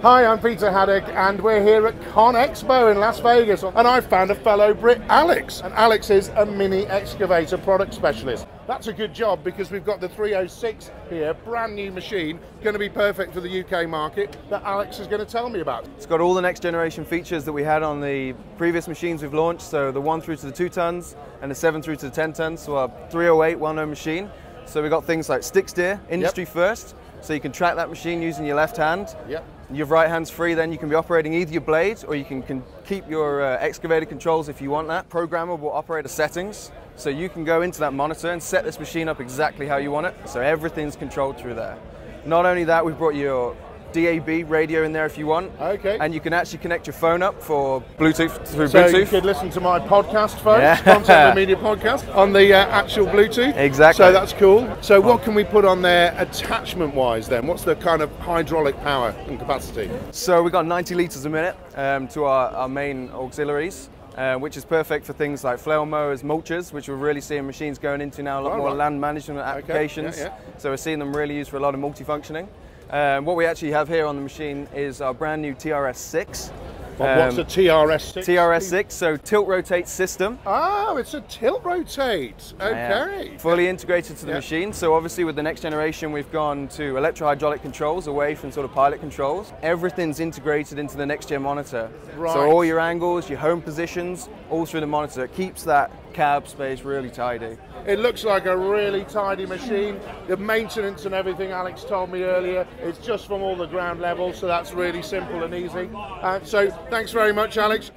Hi, I'm Peter Haddock and we're here at Con Expo in Las Vegas, and I found a fellow Brit, Alex, and Alex is a mini excavator product specialist. That's a good job because we've got the 306 here, brand new machine, going to be perfect for the UK market, that Alex is going to tell me about. It's got all the next generation features that we had on the previous machines we've launched, so the 1 through to the 2 tons and the 7 through to the 10 tons, so our 308 well-known machine. So we've got things like stick steer, industry first, so you can track that machine using your left hand. Yep. Your right hand's free, then you can be operating either your blade or you can keep your excavator controls if you want that. Programmable operator settings, so you can go into that monitor and set this machine up exactly how you want it, so everything's controlled through there. Not only that, we've brought your DAB radio in there if you want. Okay. And you can actually connect your phone up for Bluetooth through so Bluetooth. So you could listen to my podcast, folks, Content Media podcast, on the actual Bluetooth. Exactly. So that's cool. So what can we put on there attachment-wise then? What's the kind of hydraulic power and capacity? So we've got 90 litres a minute to our main auxiliaries. Which is perfect for things like flail mowers, mulchers, which we're really seeing machines going into now, a lot more land management applications. Okay. So we're seeing them really used for a lot of multifunctioning. What we actually have here on the machine is our brand new TRS-6. What's a TRS-6? TRS-6, so tilt rotate system. Oh, it's a tilt rotate. Okay. Yeah. Fully integrated to the machine. So obviously with the next generation, we've gone to electro-hydraulic controls away from sort of pilot controls. Everything's integrated into the next gen monitor. Right. So all your angles, your home positions, all through the monitor. It keeps that cab space really tidy. It looks like a really tidy machine. The maintenance and everything Alex told me earlier is just from all the ground level, so that's really simple and easy. So thanks very much, Alex.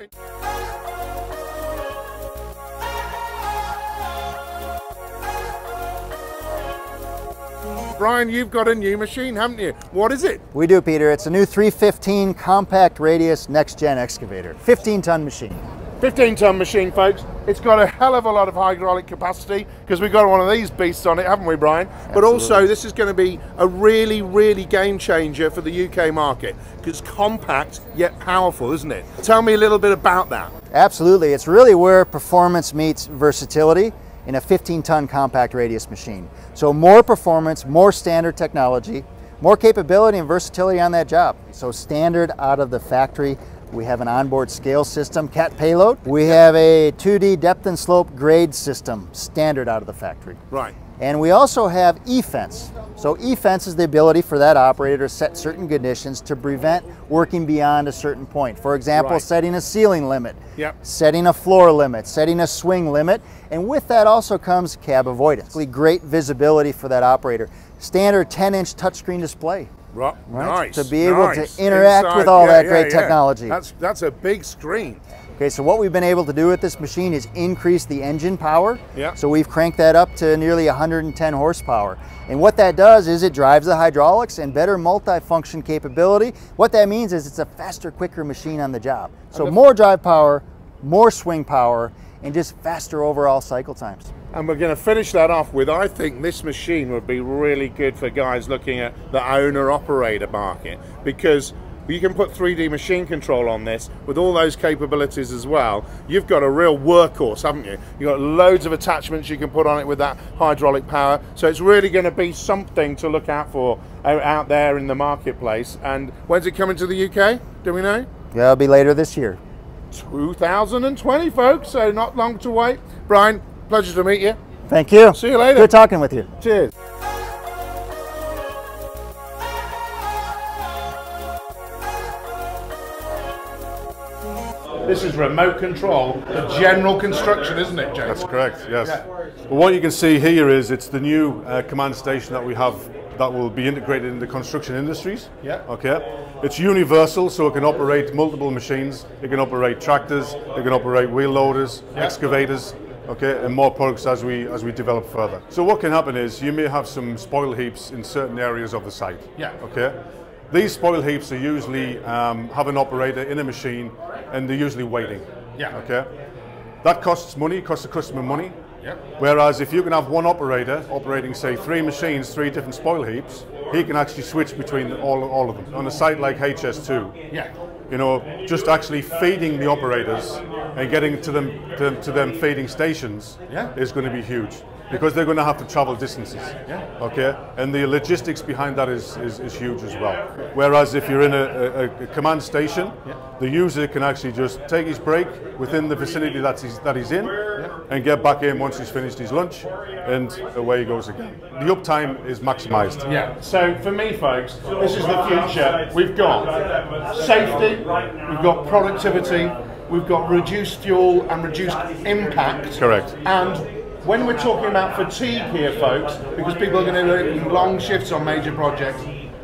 Brian, you've got a new machine, haven't you? What is it? We do, Peter. It's a new 315 compact radius next-gen excavator, 15-ton machine. 15-ton machine, folks. It's got a hell of a lot of hydraulic capacity because we've got one of these beasts on it, haven't we, Brian? Absolutely. But also, this is going to be a really, really game changer for the UK market because it's compact yet powerful, isn't it? Tell me a little bit about that. Absolutely. It's really where performance meets versatility in a 15-ton compact radius machine. So more performance, more standard technology, more capability and versatility on that job. So standard out of the factory. We have an onboard scale system, cat payload. We have a 2D depth and slope grade system, standard out of the factory. Right. And we also have e-fence. So e-fence is the ability for that operator to set certain conditions to prevent working beyond a certain point. For example, setting a ceiling limit, setting a floor limit, setting a swing limit, and with that also comes cab avoidance. Great visibility for that operator. Standard 10-inch touchscreen display. Right. Nice. To be able to interact with all that great technology. That's a big screen. Okay, so what we've been able to do with this machine is increase the engine power. Yeah. So we've cranked that up to nearly 110 horsepower. And what that does is it drives the hydraulics and better multi-function capability. What that means is it's a faster, quicker machine on the job. So more drive power, more swing power, and just faster overall cycle times. And we're going to finish that off with, I think this machine would be really good for guys looking at the owner-operator market because you can put 3D machine control on this with all those capabilities as well. You've got a real workhorse, haven't you? You've got loads of attachments you can put on it with that hydraulic power. So it's really going to be something to look out for out there in the marketplace. And when's it coming to the UK? Do we know? Yeah, it'll be later this year. 2020, folks, so not long to wait. Brian, pleasure to meet you. Thank you. See you later. Good talking with you. Cheers. This is remote control, the general construction, isn't it, James? That's correct, yes. Yeah. Well, what you can see here is it's the new command station that we have that will be integrated in the construction industries. Yeah. Okay. It's universal, so it can operate multiple machines. It can operate tractors, it can operate wheel loaders, excavators, okay, and more products as we develop further. So what can happen is you may have some spoil heaps in certain areas of the site. Yeah. Okay. These spoil heaps are usually have an operator in a machine, and they're usually waiting. Yeah. Okay. That costs money, costs the customer money. Yep. Whereas if you can have one operator operating, say, 3 machines, 3 different spoil heaps, he can actually switch between all of them. On a site like HS2, yeah, you know, just actually feeding the operators and getting to them feeding stations is going to be huge, because they're going to have to travel distances. Yeah. Okay, and the logistics behind that is huge as well. Whereas if you're in a command station, the user can actually just take his break within the vicinity that he's in, and get back in once he's finished his lunch, and away he goes again. The uptime is maximised. Yeah. So for me, folks, this is the future. We've got safety, we've got productivity, we've got reduced fuel and reduced impact. Correct. And when we're talking about fatigue here, folks, because people are going to do long shifts on major projects,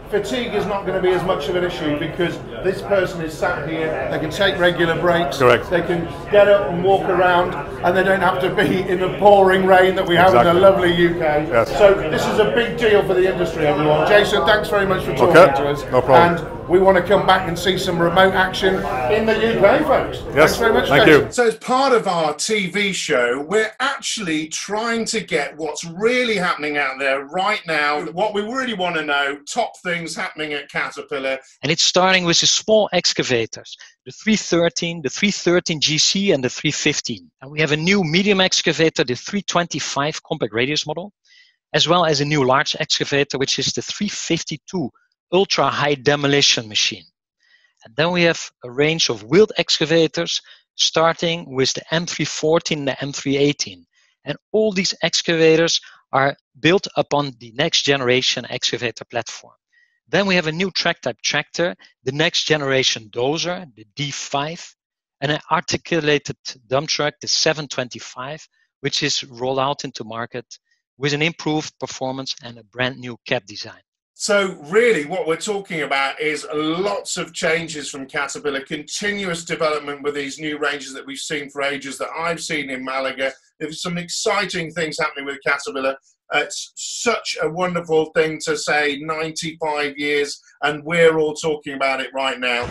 fatigue is not going to be as much of an issue, because this person is sat here, they can take regular breaks, correct, they can get up and walk around, and they don't have to be in the pouring rain that we have in the lovely UK. Yes. So this is a big deal for the industry, everyone. Jason, thanks very much for talking to us. No problem. And we want to come back and see some remote action in the UK, folks. Yes. Thanks very much, Thank Jason. you. So as part of our TV show, we're actually trying to get what's really happening out there right now, what we really want to know, top things happening at Caterpillar. And it's starting with the small excavators, the 313, the 313 GC and the 315. And we have a new medium excavator, the 325 compact radius model, as well as a new large excavator, which is the 352 ultra high demolition machine. And then we have a range of wheeled excavators, starting with the M314 and the M318. And all these excavators are built upon the next generation excavator platform. Then we have a new track type tractor, the next generation dozer, the D5, and an articulated dump truck, the 725, which is rolled out into market with an improved performance and a brand new cab design. So really what we're talking about is lots of changes from Caterpillar, continuous development with these new ranges that we've seen for ages, that I've seen in Malaga. There's some exciting things happening with Caterpillar. It's such a wonderful thing to say, 95 years, and we're all talking about it right now.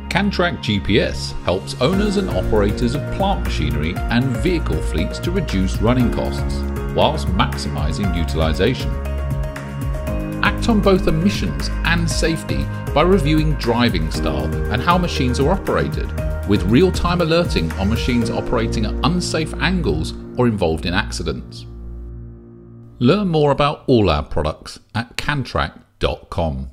CanTrack GPS helps owners and operators of plant machinery and vehicle fleets to reduce running costs, whilst maximising utilisation. Act on both emissions and safety by reviewing driving style and how machines are operated, with real-time alerting on machines operating at unsafe angles or involved in accidents. Learn more about all our products at CanTrack.com.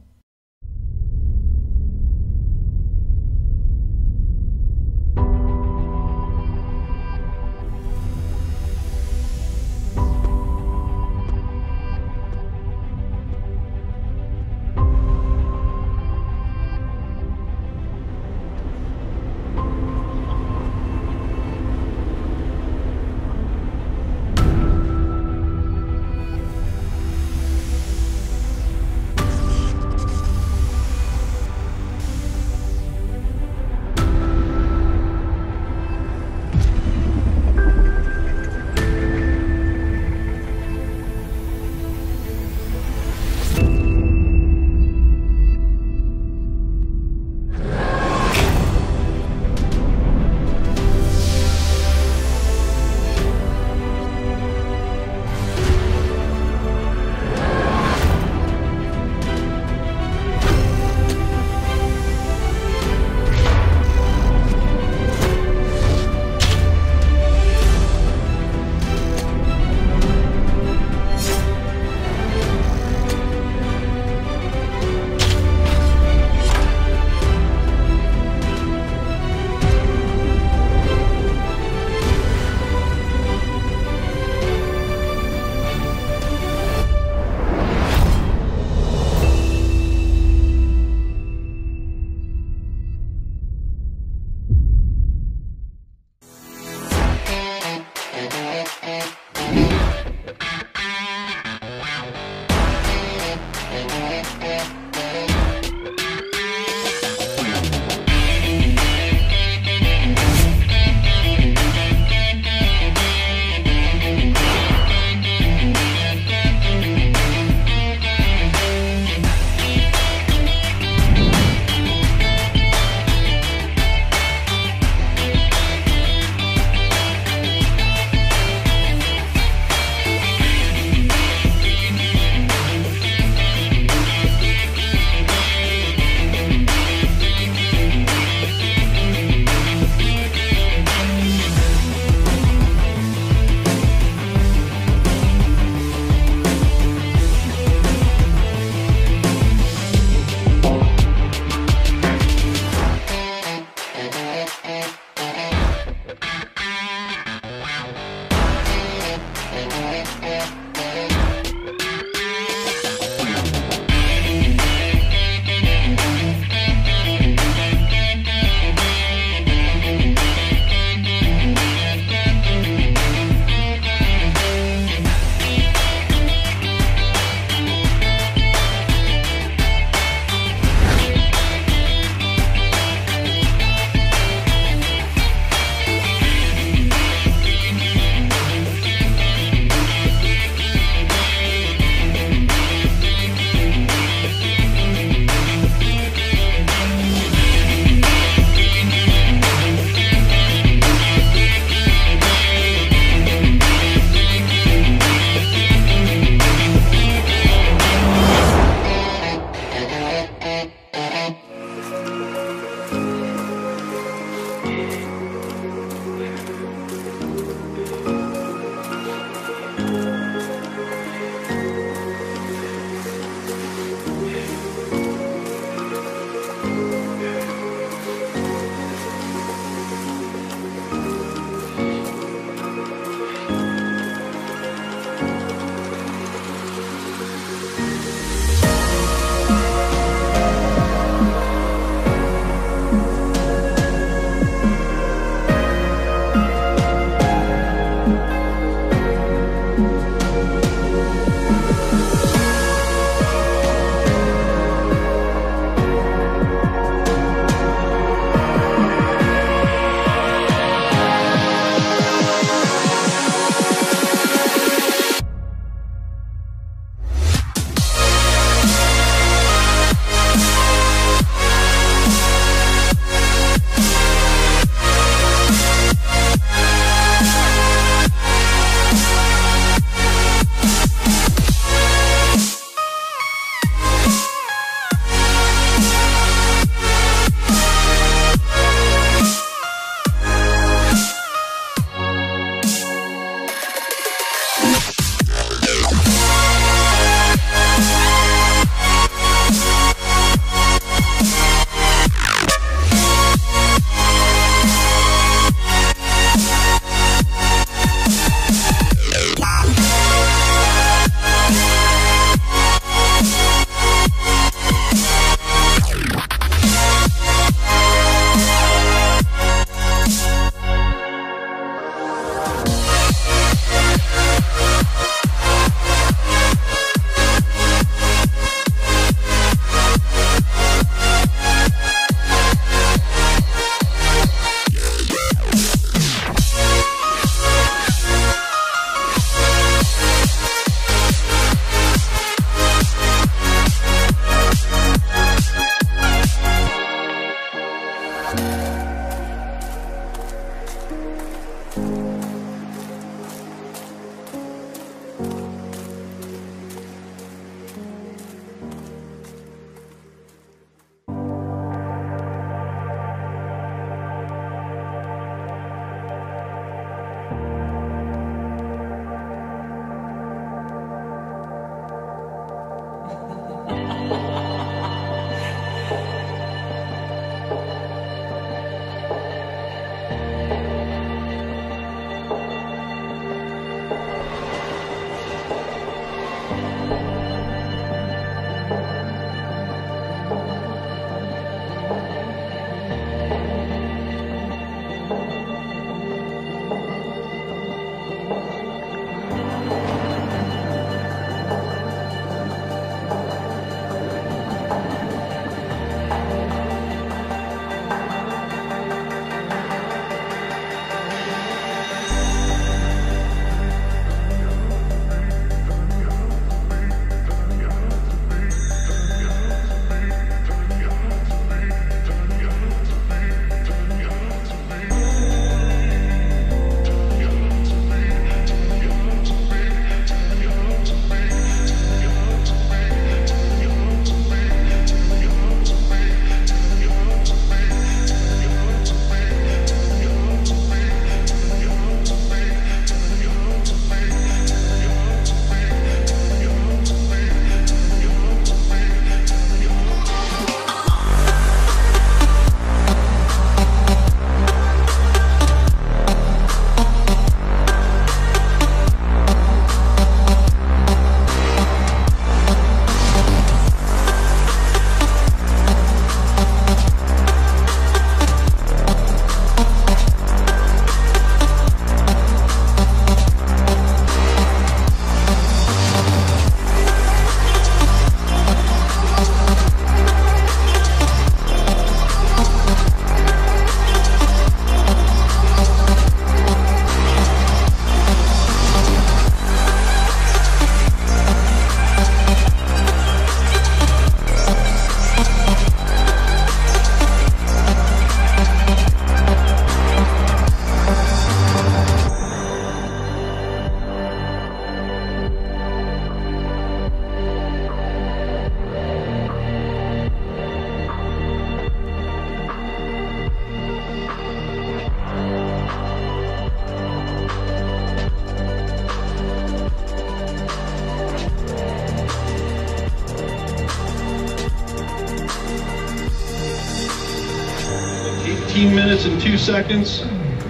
18 minutes and 2 seconds.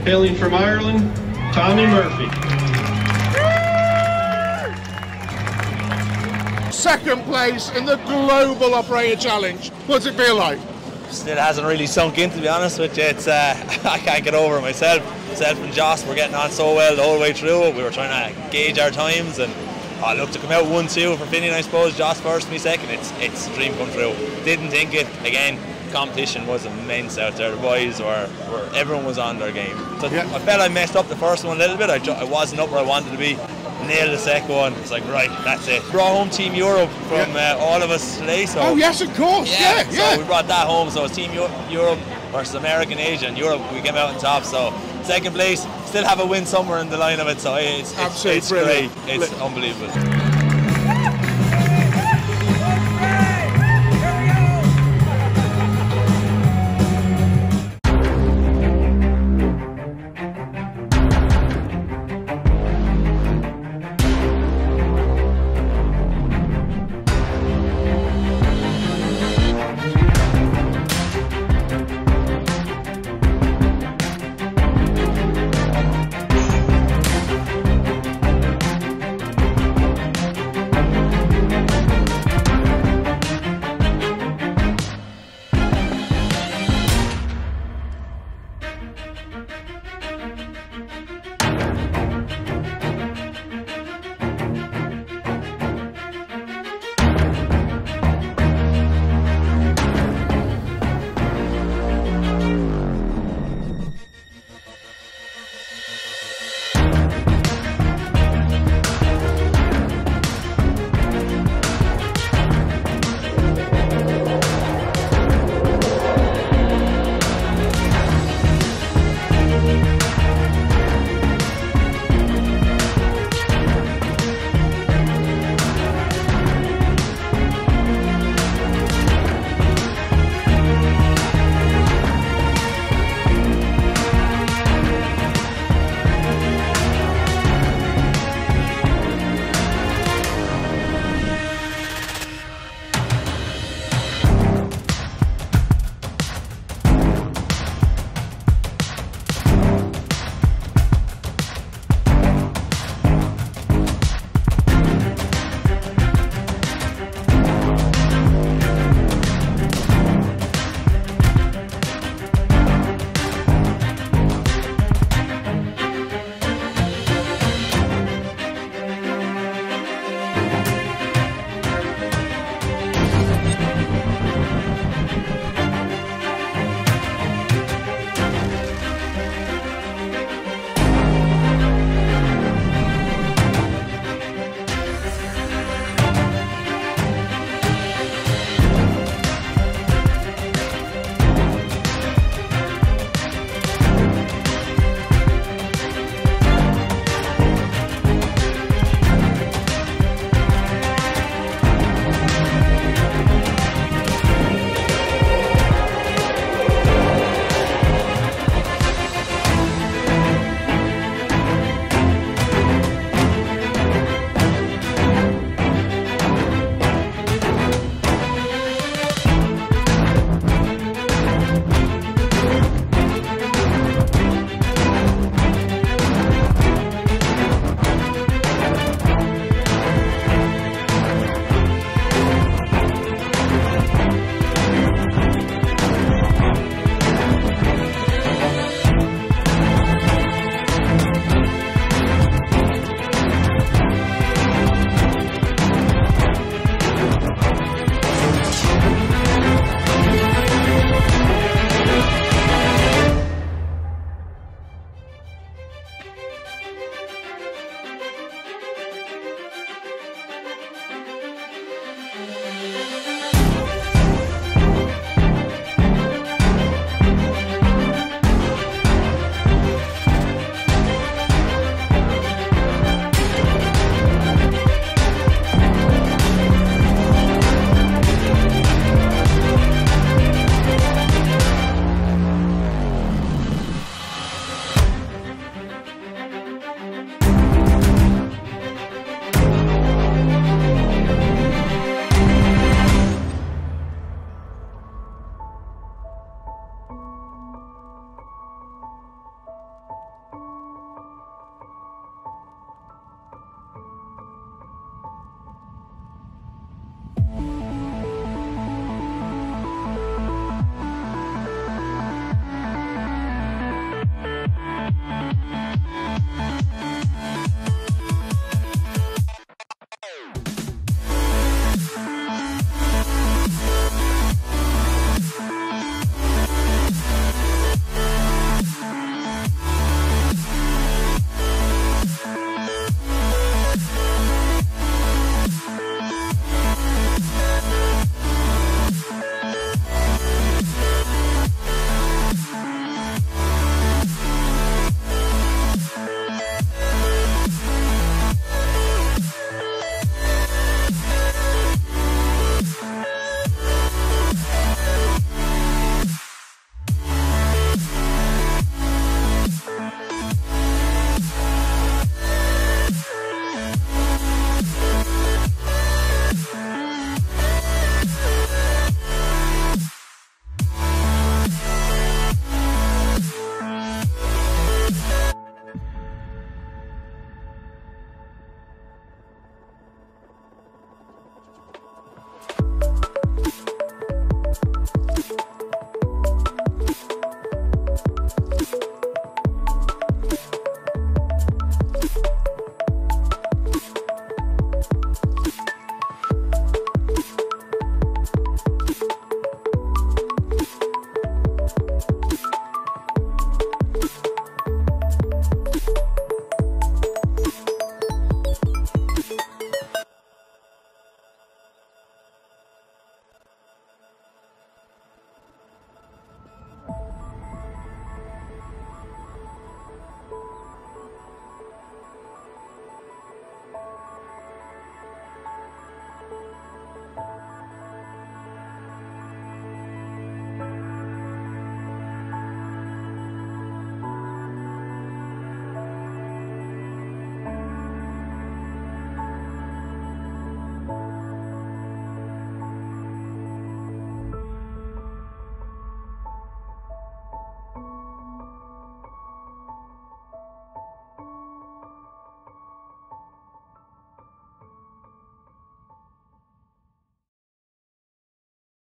Hailing from Ireland, Tommy Murphy. Second place in the Global Operator Challenge. What's it feel like? Still hasn't really sunk in, to be honest with you. It's I can't get over it myself. Myself and Joss were getting on so well the whole way through. We were trying to gauge our times, and look, to come out 1-2 for Finian, I suppose. Joss first, me second. It's a dream come true. Didn't think it. Again, competition was immense out there. The boys were everyone was on their game. So yeah. I felt I messed up the first one a little bit. I wasn't up where I wanted to be. Nailed the second one. It's like, right, that's it. Brought home Team Europe from all of us today. So oh yes, of course. Yeah. So we brought that home. So it's Team Europe versus American, Asia, and Europe. We came out on top. So second place. Still have a win somewhere in the line of it. So it's great. It's unbelievable.